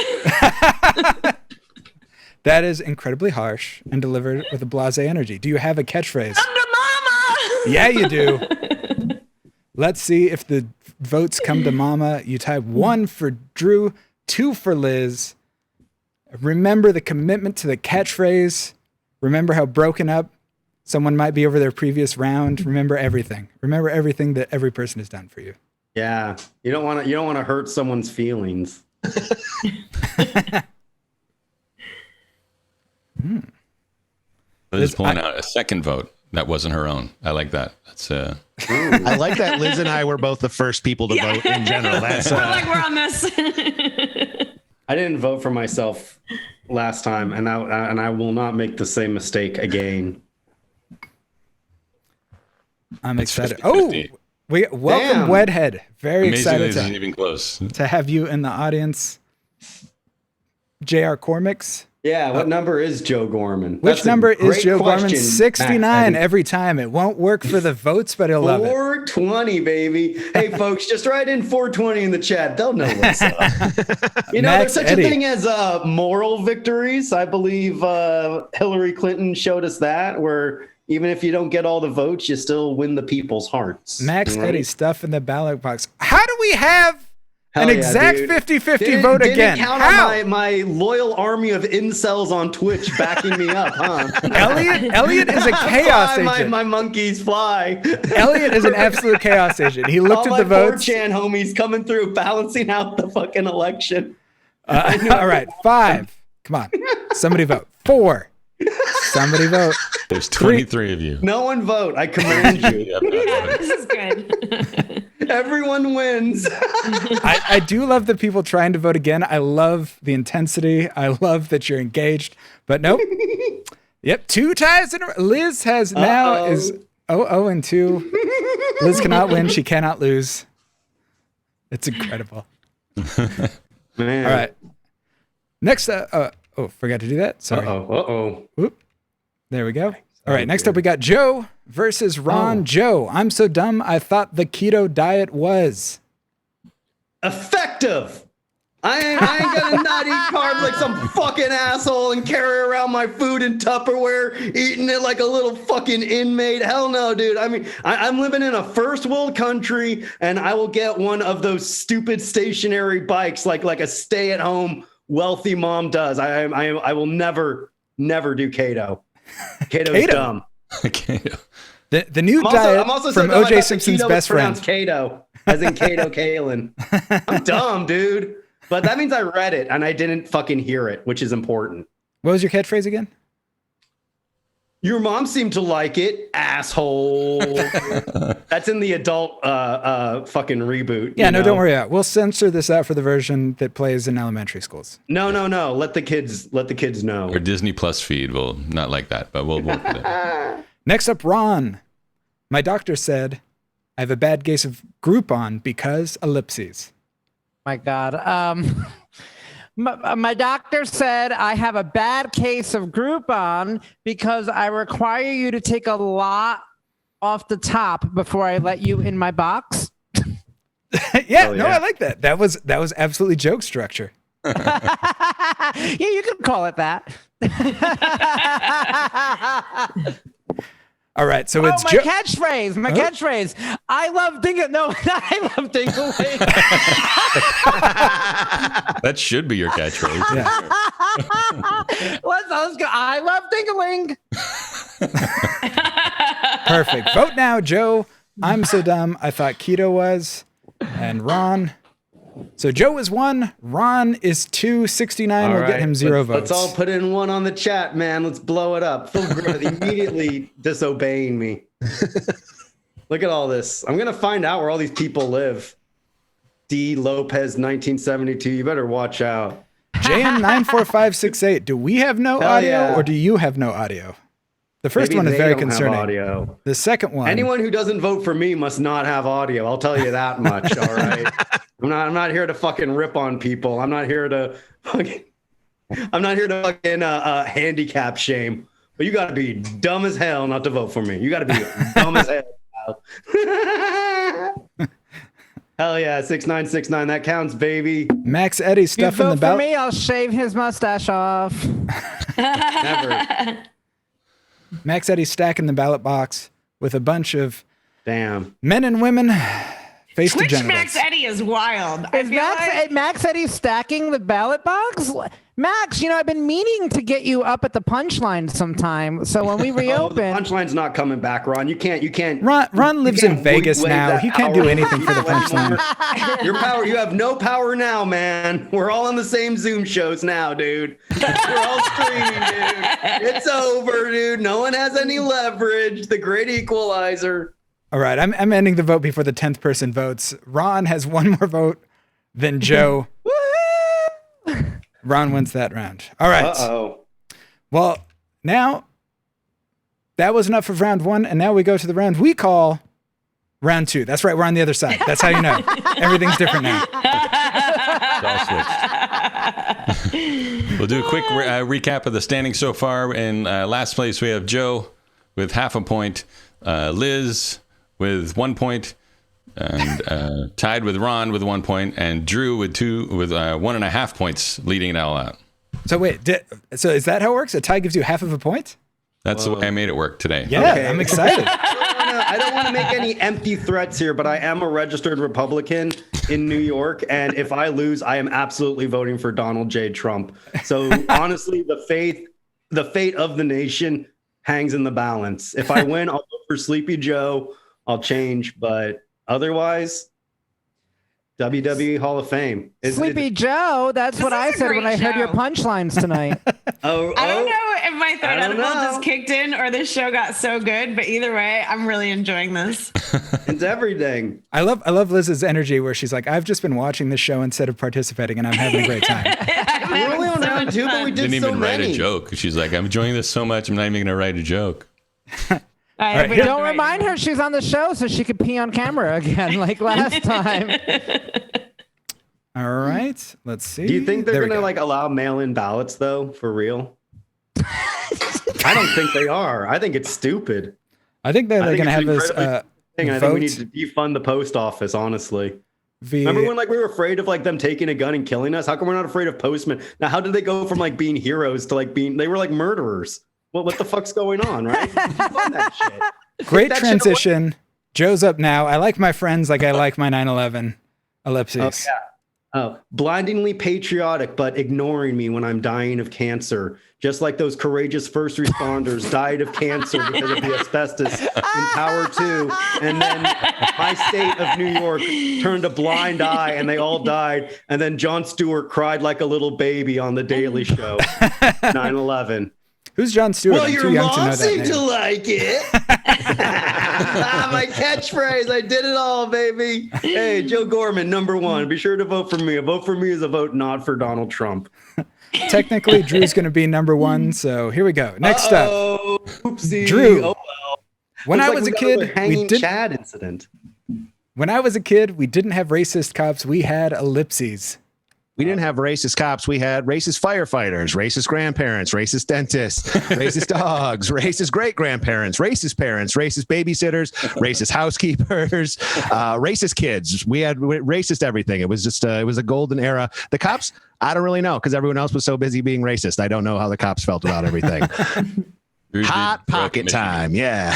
That is incredibly harsh and delivered with a blasé energy. Do you have a catchphrase? Come to mama! Yeah, you do. Let's see if the votes come to mama. You type 1 for Drew, 2 for Liz. Remember the commitment to the catchphrase. Remember how broken up someone might be over their previous round. Remember everything. Remember everything that every person has done for you. Yeah. You don't want to hurt someone's feelings. Liz pulling out a second vote that wasn't her own. I like that. That's I like that Liz and I were both the first people to vote in general. That's We're like, we're on this. I didn't vote for myself last time, and I will not make the same mistake again. I'm It's excited. 50-50. Welcome, Damn. Wedhead. Very amazingly excited isn't even close. to have you in the audience. J.R. Cormix. Yeah, what number is Joe Gorman? Which That's a number is great Joe Gorman? question, 69 Matt. every time. It won't work for the votes, but he'll love it. 420, baby. Hey, folks, just write in 420 in the chat. They'll know what's up. You know, Max there's such Eddie. a thing as moral victories. I believe Hillary Clinton showed us that, where even if you don't get all the votes, you still win the people's hearts. Max Right? Eddie stuff in the ballot box. How do we have an Hell yeah, exact dude. 50-50 vote again? Didn't count How? on my loyal army of incels on Twitch backing me up, huh? Elliot is a chaos Fly, agent. my monkeys fly. Elliot is an absolute chaos agent. He looked All at the my votes. 4chan homies coming through, balancing out the fucking election. All right, 5. Come on. Somebody vote. 4. Somebody vote. There's 23 of you. No one vote. I command you. Yeah, no, This is good. Everyone wins. I do love the people trying to vote again. I love the intensity. I love that you're engaged. But nope. Yep, 2 ties in a row. Liz has now is 0-2. Liz cannot win. She cannot lose. It's incredible. Man. All right. Next, forgot to do that. Sorry. Whoop. There we go. All right. Next up, we got Joe versus Ron. Joe, I'm so dumb. I thought the keto diet was Effective. I ain't gonna not eat carbs like some fucking asshole and carry around my food in Tupperware, eating it like a little fucking inmate. Hell no, dude. I mean, I'm living in a first world country, and I will get one of those stupid stationary bikes like a stay-at-home wealthy mom does. I will never do keto. Keto's dumb. Keto. the new diet I'm also from so dumb I O.J. thought Simpson's keto best was pronounced friend. Keto, as in Keto Kalin. I'm dumb, dude. But that means I read it and I didn't fucking hear it, which is important. What was your catchphrase again? Your mom seemed to like it, asshole. That's in the adult fucking reboot. Yeah, no, don't worry. We'll censor this out for the version that plays in elementary schools. No. Let the kids know. Our Disney Plus feed will not like that, but we'll do that. Next up, Ron. My doctor said I have a bad case of Groupon because ellipses. My God. My doctor said I have a bad case of Groupon because I require you to take a lot off the top before I let you in my box. Yeah, I like that. That was absolutely joke structure. Yeah, you can call it that. All right, so it's my catchphrase. My catchphrase. I love Dingle. No, I love Dingling. That should be your catchphrase. Yeah. Let's go. I love Dingling. Perfect. Vote now, Joe. I'm so dumb. I thought Keto was, and Ron. So Joe is 1. Ron is 2. 69 will get him 0 votes. Let's all put in 1 on the chat, man. Let's blow it up. Phil Griffith immediately disobeying me. Look at all this. I'm gonna find out where all these people live. D. Lopez, 1972. You better watch out. JM94568. Do we have no audio, or do you have no audio? The first Maybe one is they very don't have concerning. audio. The second one. Anyone who doesn't vote for me must not have audio. I'll tell you that much. All right. I'm not here to fucking rip on people. I'm not here to fucking handicap shame. But you got to be dumb as hell not to vote for me. You got to be dumb as hell. Hell yeah, 6969. That counts, baby. Max Eddie stuff in the For ballot. me, I'll shave his mustache off. Never. Max Eddie stacking the ballot box with a bunch of Damn. men and women face to Twitch genitals. Max Eddie is wild. Is Max Eddie stacking the ballot box? Max, I've been meaning to get you up at the punchline sometime. So when we The reopen, punchline's not coming back, Ron. You can't. Ron lives you in can't Vegas wave now. that He can't do power anything for the punchline. Your power. You have no power now, man. We're all on the same Zoom shows now, dude. We're all streaming, dude. It's over, dude. No one has any leverage. The great equalizer. All right, I'm ending the vote before the 10th person votes. Ron has 1 more vote than Joe. Ron wins that round. All right. Uh-oh. Well, now that was enough of round 1, and now we go to the round we call round 2. That's right, we're on the other side. That's how you know. Everything's different now. It's all switched. We'll do a quick recap of the standings so far. In last place, we have Joe with half a point, Liz with 1 point, and tied with Ron with 1 point, and Drew with 1.5 points, leading it all out. So wait, so is that how it works? A tie gives you half of a point? That's the way I made it work today. Yeah, Okay. I'm excited. I don't want to make any empty threats here, but I am a registered Republican in New York, and if I lose, I am absolutely voting for Donald J. Trump. So honestly, the fate of the nation hangs in the balance. If I win, I'll vote for Sleepy Joe. I'll change, but otherwise, WWE Hall of Fame. Sleepy Joe, that's what I is a said when great I heard your show. punchlines tonight. I don't know if my third I don't edible know. just kicked in or this show got so good, but either way, I'm really enjoying this. It's everything. I love Liz's energy where she's like, I've just been watching this show instead of participating, and I'm having a great time. We're only on round 2, but we did Didn't so even write many. a joke. She's like, I'm enjoying this so much, I'm not even going to write a joke. right, We here- Don't remind her she's on the show so she could pee on camera again like last time. All right, let's see. Do you think they're There we going to go. like allow mail-in ballots though, for real? I don't think they are. I think it's stupid. I think they're going to have us I think we vote need to defund the post office, honestly. via. Remember when like we were afraid of like them taking a gun and killing us? How come we're not afraid of postmen? Now, how did they go from like being heroes to like they were like murderers? What the fuck's going on, right? Defund that shit. Great that shit away. transition. Joe's up now. I like my friends like I like my 9/11 ellipses. Oh, yeah. Oh, blindingly patriotic, but ignoring me when I'm dying of cancer. Just like those courageous first responders died of cancer because of the asbestos in Tower 2. And then my state of New York turned a blind eye and they all died. And then Jon Stewart cried like a little baby on The Daily Show. 9/11. Who's Jon Stewart? Well, I'm your too young to know mom that seemed name. to like it. My catchphrase. I did it all, baby. Hey, Joe Gorman, #1. Be sure to vote for me. A vote for me is a vote not for Donald Trump. Technically, Drew's going to be #1. So here we go. Next up, Oopsie. Drew. Oh, well. When Looks I like was a we got another kid, hanging Chad incident. When I was a kid, we didn't have racist cops. We had ellipses. We didn't have racist cops. We had racist firefighters, racist grandparents, racist dentists, racist dogs, racist great-grandparents, racist parents, racist babysitters, racist housekeepers, racist kids. We had racist everything. It was just, it was a golden era. The cops, I don't really know because everyone else was so busy being racist. I don't know how the cops felt about everything. Hot pocket time. Yeah.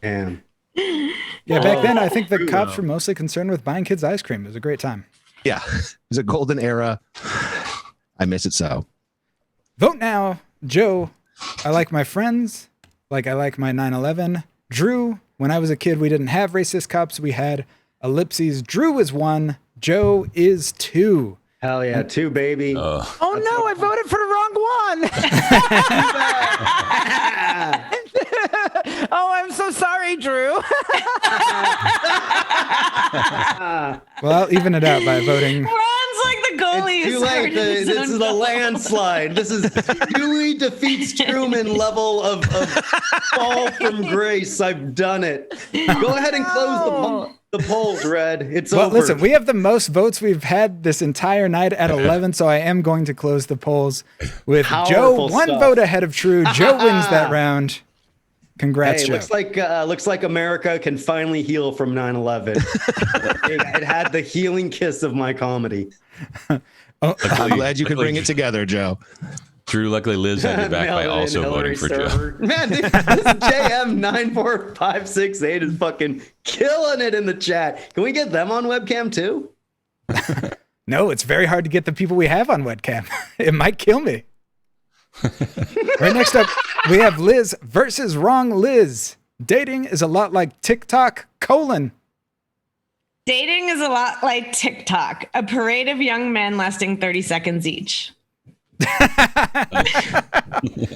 Damn. Yeah, back then, I think the cops were mostly concerned with buying kids ice cream. It was a great time. Yeah. It was a golden era. I miss it so. Vote now. Joe, I like my friends. Like I like my 9/11. Drew, when I was a kid, we didn't have racist cops. We had ellipses. Drew is 1. Joe is 2. Hell yeah, 2, baby. Oh no, I voted for the wrong one. Oh, I'm so sorry, Drew. Well, I'll even it out by voting. Ron's like the goalie. It's too late. This is a landslide. This is Dewey defeats Truman level of fall from grace. I've done it. Go ahead and close the polls, Red. It's Well, over. listen, we have the most votes we've had this entire night at 11, so I am going to close the polls with Joe Powerful 1 stuff. vote ahead of Drew. Joe wins that round. Congrats, Hey, Joe. looks like America can finally heal from 9/11. It had the healing kiss of my comedy. I'm glad you could bring it together, Joe. Drew, luckily Liz had your back by Mail-in also Hillary voting for Joe. server. Man, this JM94568 is fucking killing it in the chat. Can we get them on webcam too? No, it's very hard to get the people we have on webcam. It might kill me. Right next up, we have Liz versus Wrong Liz. Dating is a lot like TikTok, : Dating is a lot like TikTok, a parade of young men lasting 30 seconds each.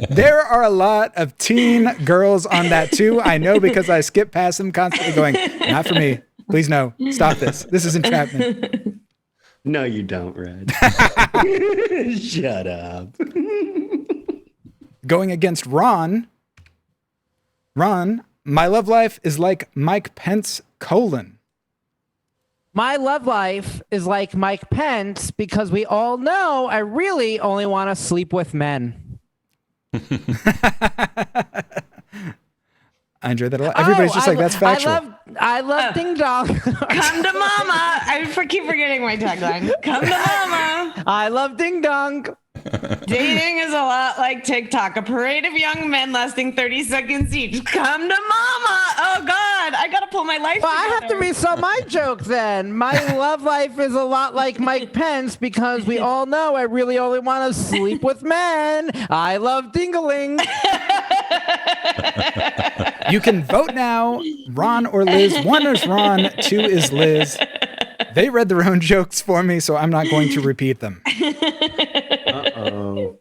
There are a lot of teen girls on that too. I know because I skip past them constantly going, not for me. Please no, stop this. This is entrapment. No, you don't, Red. Shut up. Going against Ronn. Ronn, my love life is like Mike Pence, : My love life is like Mike Pence because we all know I really only want to sleep with men. I enjoy that a lot. Everybody's just like, that's factual. I love Ding Dong. Come to mama. Keep forgetting my tagline. Come to mama. I love Ding Dong. Dating is a lot like TikTok, a parade of young men lasting 30 seconds each. Come to mama. Oh God, I gotta pull my life Well, I together. have to resell my joke then. My love life is a lot like Mike Pence because we all know I really only want to sleep with men. I love Dingaling. You can vote now. Ron or Liz. 1 is Ron, 2 is Liz. They read their own jokes for me, so I'm not going to repeat them. Uh-oh.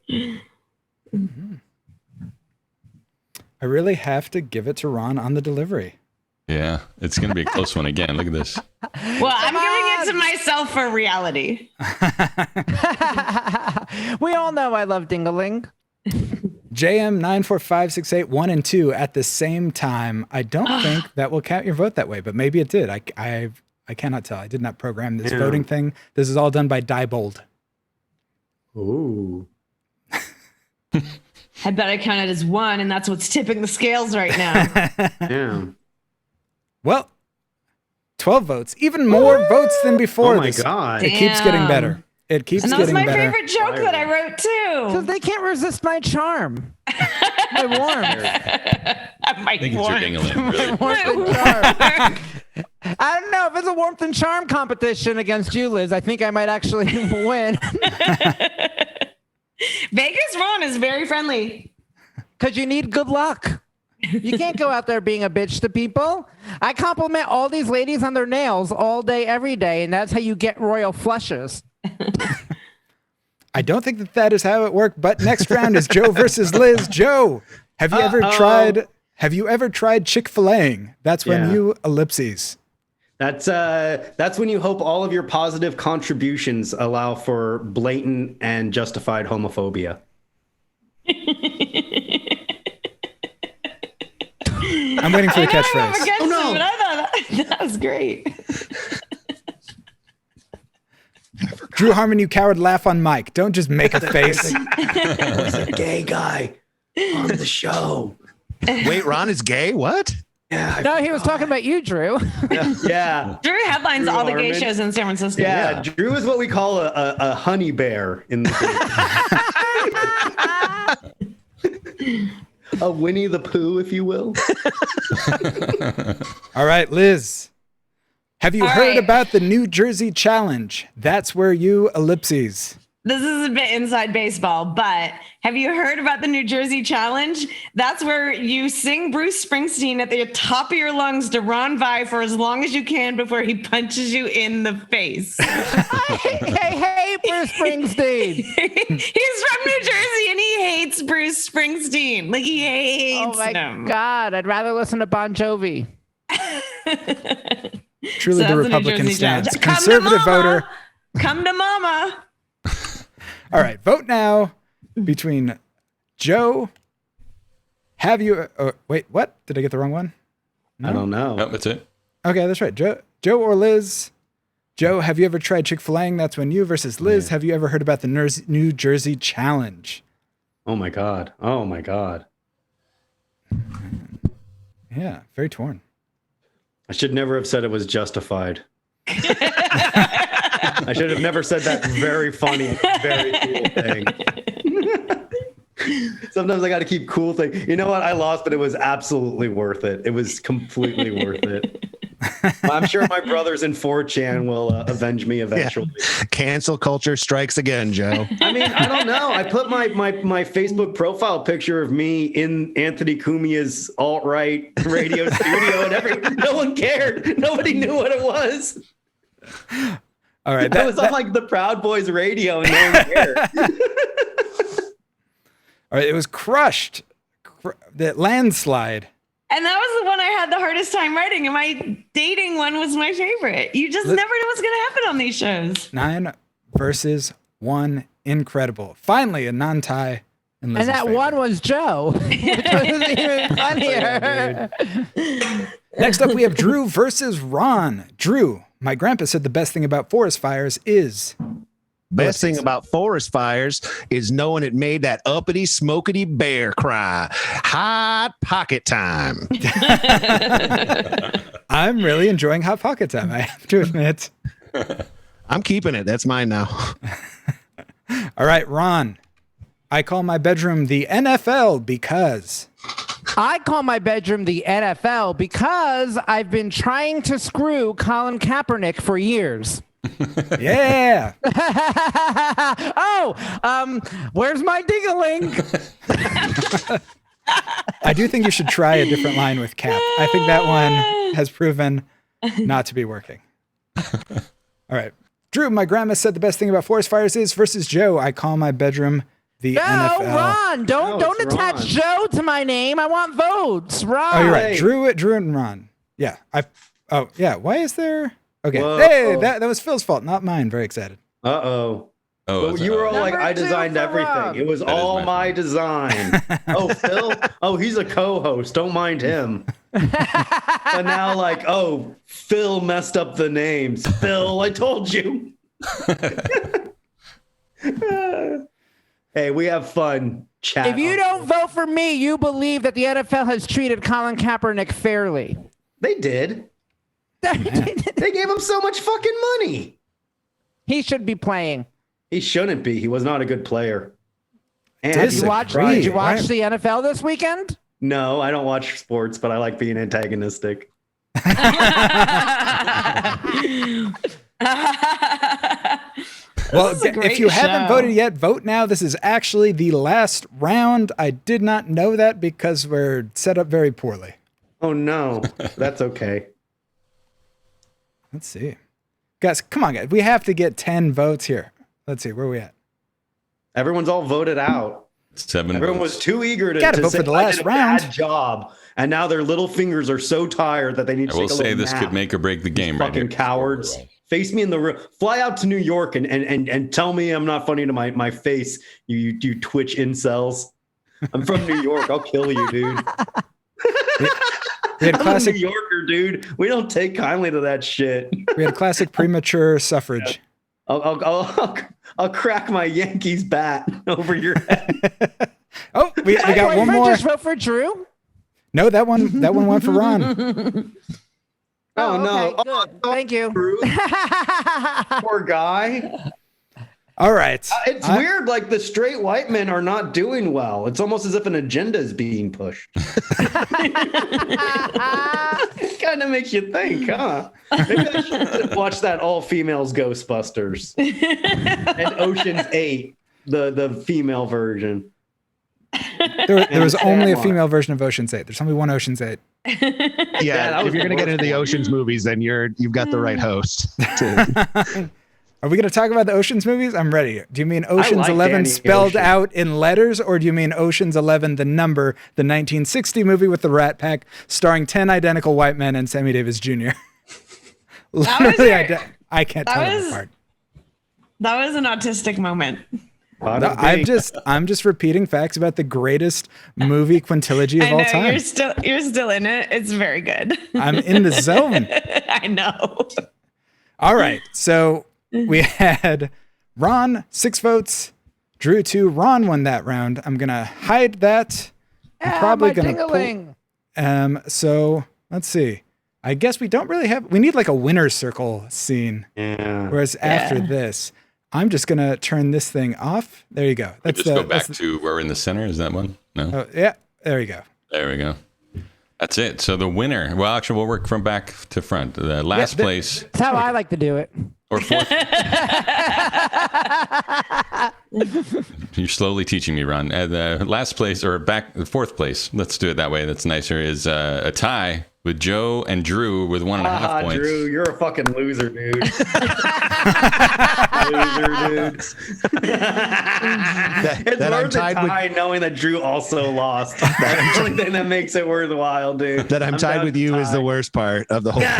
I really have to give it to Ron on the delivery. Yeah, it's going to be a close one again. Look at this. Well, I'm giving it to myself for reality. We all know I love Dingaling. JM94568 1 and 2 at the same time. I don't think that will count your vote that way, but maybe it did. I cannot tell. I did not program this voting thing. This is all done by Diebold. Ooh. I bet I counted as 1, and that's what's tipping the scales right now. Damn. Well, 12 votes, even more votes than before. Oh my God. It keeps getting Damn. better. It keeps And that was getting my better. favorite joke that I wrote Because too. they can't resist my charm. My warmth. My I think it's your warmth. ding-a-ling, My really. warmth and charm. I don't know if it's a warmth and charm competition against you, Liz. I think I might actually win. Vegas Ron is very friendly. Because you need good luck. You can't go out there being a bitch to people. I compliment all these ladies on their nails all day, every day, and that's how you get royal flushes. I don't think that is how it worked, but next round is Joe versus Liz. Joe, have you ever tried Chick-fil-A-ing? That's when you ellipses. That's when you hope all of your positive contributions allow for blatant and justified homophobia. I'm waiting for the catchphrase. Oh no! But I thought that was great. Drew Harmon, you coward, laugh on mic. Don't just make a face. There's a gay guy on the show. Wait, Ron is gay? What? Yeah. No, he was talking about you, Drew. Yeah. Drew headlines Drew all the gay Harmon. shows in San Francisco. Yeah, Drew is what we call a honey bear in the a Winnie the Pooh, if you will. All right, Liz. Have you heard about the New Jersey Challenge? That's where you ellipses. This is a bit inside baseball, but have you heard about the New Jersey Challenge? That's where you sing Bruce Springsteen at the top of your lungs to Ron Vigh for as long as you can before he punches you in the face. Hey, Bruce Springsteen. He's from New Jersey and he hates Bruce Springsteen. Like he hates him. God, I'd rather listen to Bon Jovi. Truly So the that's the New Republican Jersey stance. Challenge. Come to Conservative mama. voter. Come to mama. All right, vote now between Joe. Have you? Wait, what? Did I get the wrong one? I don't know. Nope, that's it. Okay, that's right. Joe or Liz? Joe, have you ever tried Chick-fil-A-ing? That's when you versus Liz. Have you ever heard about the New Jersey Challenge? Oh my God. Oh my God. Yeah, very torn. I should never have said it was justified. I should have never said that very funny, very cool thing. Sometimes I got to keep cool things. You know what? I lost, but it was absolutely worth it. It was completely worth it. I'm sure my brothers in 4chan will avenge me eventually. Yeah. Cancel culture strikes again, Joe. I mean, I don't know. I put my Facebook profile picture of me in Anthony Cumia's alt-right radio studio and no one cared. Nobody knew what it was. All right. That was on like the Proud Boys radio and no one cared. All right, it was crushed. The landslide. And that was the one I had the hardest time writing. And my dating one was my favorite. You just never know what's going to happen on these shows. 9 versus 1. Incredible. Finally, a non-tie. In Liz's And that favor. one was Joe, which was even funnier. Next up, we have Drew versus Ron. Drew, my grandpa said the best thing about forest fires is... Best thing about forest fires is knowing it made that uppity, smokety bear cry. Hot pocket time. I'm really enjoying Hot Pocket Time, I have to admit. I'm keeping it. That's mine now. All right, Ron. I call my bedroom the NFL because... I call my bedroom the NFL because I've been trying to screw Colin Kaepernick for years. Yeah. Where's my ding-a-ling? I do think you should try a different line with Cap. I think that one has proven not to be working. All right. Drew, my grandma said the best thing about forest fires is versus Joe. I call my bedroom the NFL. Ron, don't attach Ron. Joe to my name. I want votes. Ron. Oh, you're right. Hey. Drew and Ron. Yeah. Why is there... Okay. Whoa. Hey, that was Phil's fault, not mine. Very excited. Uh-oh. Oh, But you were all like, Number I 2 designed for everything. Rob. It was That is all my my design. Oh, Phil? Oh, he's a co-host. Don't mind him. But now like, oh, Phil messed up the names. Phil, I told you. Hey, we have fun. Chat. If you don't vote for me, you believe that the NFL has treated Colin Kaepernick fairly. They did. They gave him so much fucking money. He should be playing. He shouldn't be. He was not a good player. And Did he's you a watch- crying- Did you watch Right. the NFL this weekend? No, I don't watch sports, but I like being antagonistic. Well, if you haven't voted yet, vote now. This is actually the last round. I did not know that because we're set up very poorly. Oh, no. That's okay. Let's see. Guys, come on, guys. We have to get 10 votes here. Let's see. Where are we at? Everyone's all voted out. 7 Everyone votes. was too eager to Gotta vote say, for the "I last did a round." bad job. And now their little fingers are so tired that they need to I will take a say little this nap. could make or break the game right Fucking here. cowards. Face me in the room. Fly out to New York and tell me I'm not funny to my face, you Twitch incels. I'm from New York. I'll kill you, dude. We had I'm classic, a New Yorker, dude. We don't take kindly to that shit. we had classic premature suffrage. I'll crack my Yankees bat over your head. Oh, we got one more. Just vote for Drew. No, that one went for Ron. Oh, no. Okay, good. Thank you. Poor guy. All right. It's weird. Like the straight white men are not doing well. It's almost as if an agenda is being pushed. It kind of makes you think, huh? Maybe I should watch that all females Ghostbusters and Ocean's 8, the female version. There was only a female version of Ocean's 8. There's only one Ocean's 8. Yeah, if you're gonna get into the Ocean's movies, then you've got the right host. Are we going to talk about the Ocean's movies? I'm ready. Do you mean Ocean's like 11 Danny spelled Ocean. out in letters, or do you mean Ocean's 11, the number, the 1960 movie with the Rat Pack, starring 10 identical white men and Sammy Davis Jr.? Literally, I can't tell them apart. That was an autistic moment. No, I'm just repeating facts about the greatest movie quintilogy of all time. You're still in it. It's very good. I'm in the zone. I know. All right, so we had Ron 6 votes, Drew 2. Ron won that round. I'm gonna hide that. I'm probably gonna pull. So let's see. I guess we don't really have. We need like a winner's circle scene. Yeah. Whereas after this, I'm just gonna turn this thing off. There you go. Just go back to where we're in the center. Is that one? No. Oh, yeah. There you go. There we go. That's it. So the winner. Well, actually, we'll work from back to front. The last place. That's how I like to do it. Or fourth. You're slowly teaching me, Ron. The last place, or the fourth place, let's do it that way. That's nicer, is a tie with Joe and Drew with 1.5 points. Drew, you're a fucking loser, dude. Loser, dude. It's worth a tie knowing that Drew also lost. That's the only thing that makes it worthwhile, dude. That I'm tied with you is the worst part of the whole thing.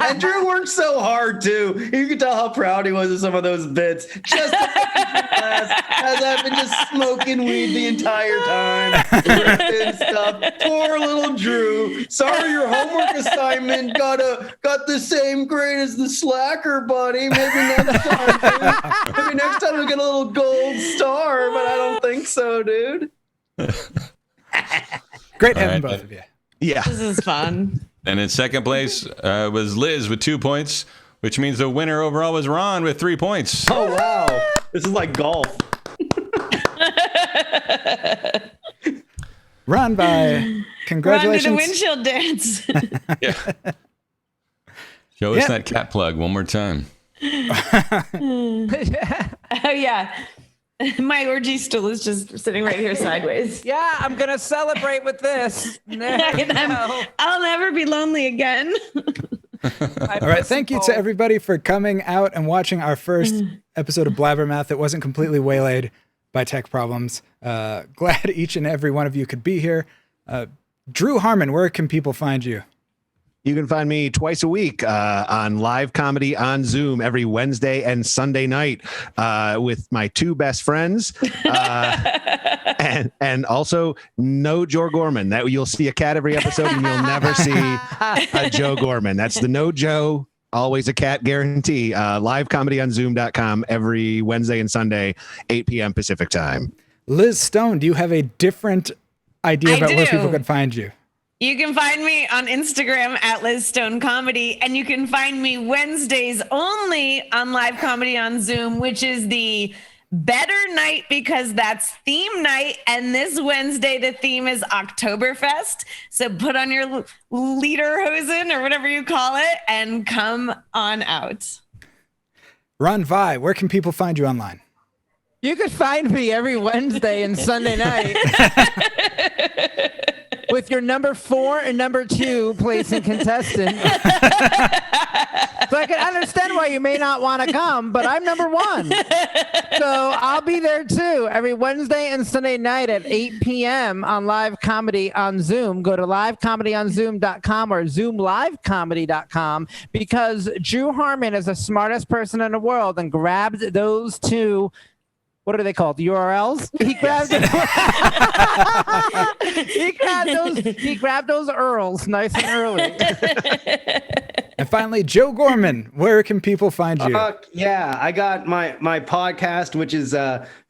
And Drew worked so hard, too. You can tell how proud he was of some of those bits. Just as I've been just smoking weed the entire time. And stuff. Poor little Drew. Sorry, your homework assignment got the same grade as the slacker, buddy. Maybe next time, dude. Maybe next time we'll get a little gold star, but I don't think so, dude. Great having both of you. Yeah. This is fun. And in second place was Liz with 2 points, which means the winner overall was Ron with 3 points. Oh, wow. This is like golf. Ron, by congratulations. Ron did a windshield dance. Yeah. Show us that cat plug one more time. Oh, yeah. My orgy stool is just sitting right here sideways. Yeah, I'm gonna celebrate with this. I'll never be lonely again. All right. Thank you to everybody for coming out and watching our first episode of Blabbermouth that wasn't completely waylaid by tech problems. Glad each and every one of you could be here. Drew Harmon, where can people find you? You can find me twice a week on live comedy on Zoom every Wednesday and Sunday night with my 2 best friends, and also no Joe Gorman. That you'll see a cat every episode, and you'll never see a Joe Gorman. That's the no Joe, always a cat guarantee. Live comedy on Zoom.com every Wednesday and Sunday, 8 p.m. Pacific time. Liz Stone, do you have a different idea about where people could find you? You can find me on Instagram at Liz Stone Comedy, and you can find me Wednesdays only on Live Comedy on Zoom, which is the better night because that's theme night. And this Wednesday, the theme is Oktoberfest. So put on your lederhosen or whatever you call it and come on out. Ron Vigh, where can people find you online? You could find me every Wednesday and Sunday night with your number 4 and number 2 placing contestant. So I can understand why you may not want to come, but I'm number 1. So I'll be there too every Wednesday and Sunday night at 8 p.m. on live comedy on Zoom. Go to livecomedyonzoom.com or zoomlivecomedy.com because Drew Harmon is the smartest person in the world and grabbed those 2. What are they called? URLs? He grabbed he grabbed those URLs nice and early. And finally, Joe Gorman, where can people find you? Yeah, I got my podcast, which is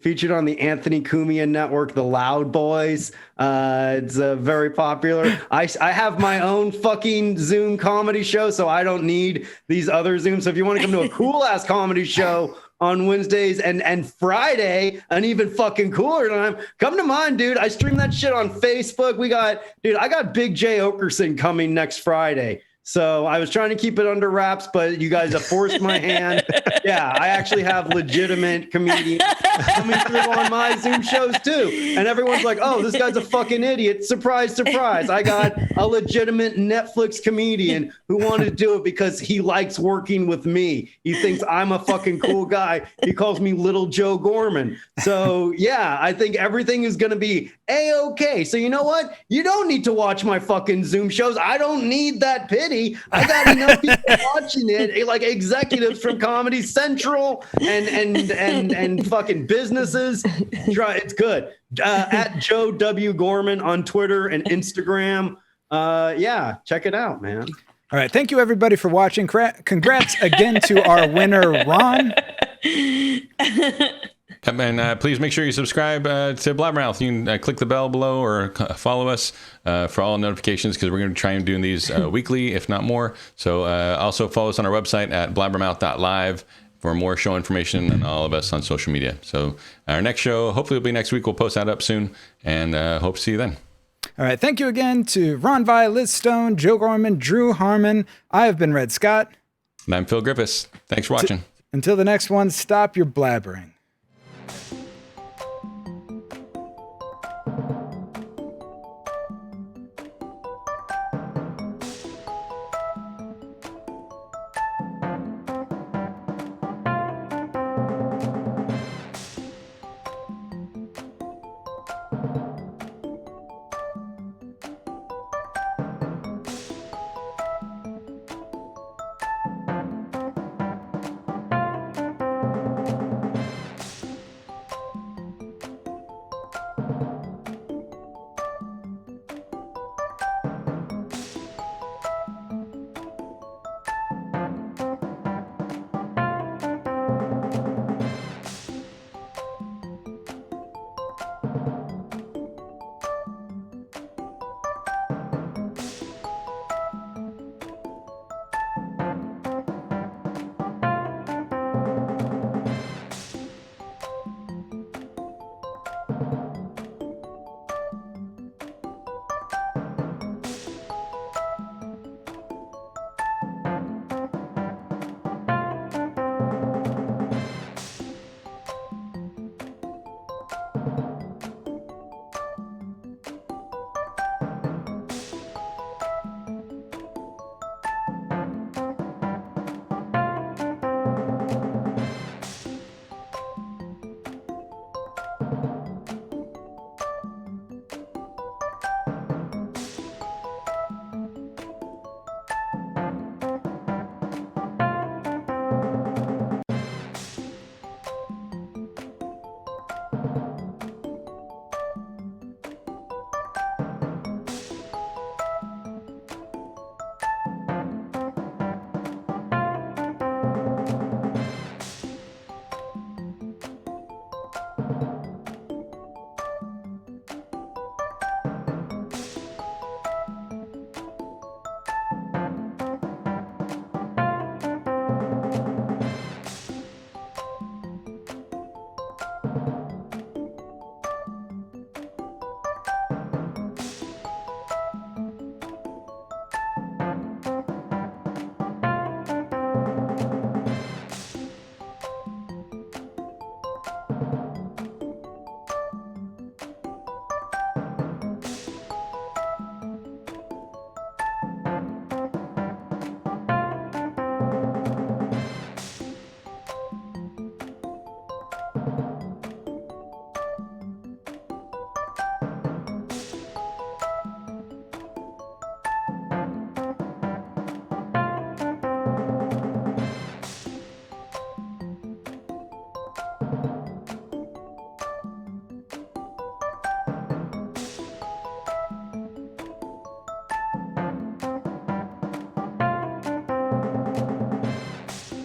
featured on the Anthony Cumia network, The Loud Boys. It's very popular. I have my own fucking Zoom comedy show, so I don't need these other Zooms. So if you want to come to a cool ass comedy show on Wednesdays and Friday, an even fucking cooler time, come to mine, dude. I stream that shit on Facebook. I got Big J Okerson coming next Friday. So I was trying to keep it under wraps, but you guys have forced my hand. Yeah, I actually have legitimate comedians coming through on my Zoom shows too. And everyone's like, oh, this guy's a fucking idiot. Surprise, surprise. I got a legitimate Netflix comedian who wanted to do it because he likes working with me. He thinks I'm a fucking cool guy. He calls me Little Joe Gorman. So yeah, I think everything is going to be A-okay. So you know what? You don't need to watch my fucking Zoom shows. I don't need that pity. I got enough people watching it, like executives from Comedy Central and fucking businesses. It's good. At Joe W. Gorman on Twitter and Instagram. Yeah, check it out, man. All right. Thank you, everybody, for watching. Congrats again to our winner, Ronn. And please make sure you subscribe to Blabbermouth. You can click the bell below or follow us for all notifications because we're going to try and doing these weekly, if not more. So also follow us on our website at blabbermouth.live for more show information and all of us on social media. So our next show hopefully will be next week. We'll post that up soon and hope to see you then. All right. Thank you again to Ron Vigh, Liz Stone, Joe Gorman, Drew Harmon. I have been Red Scott. And I'm Phil Griffiths. Thanks for watching. Until the next one, stop your blabbering.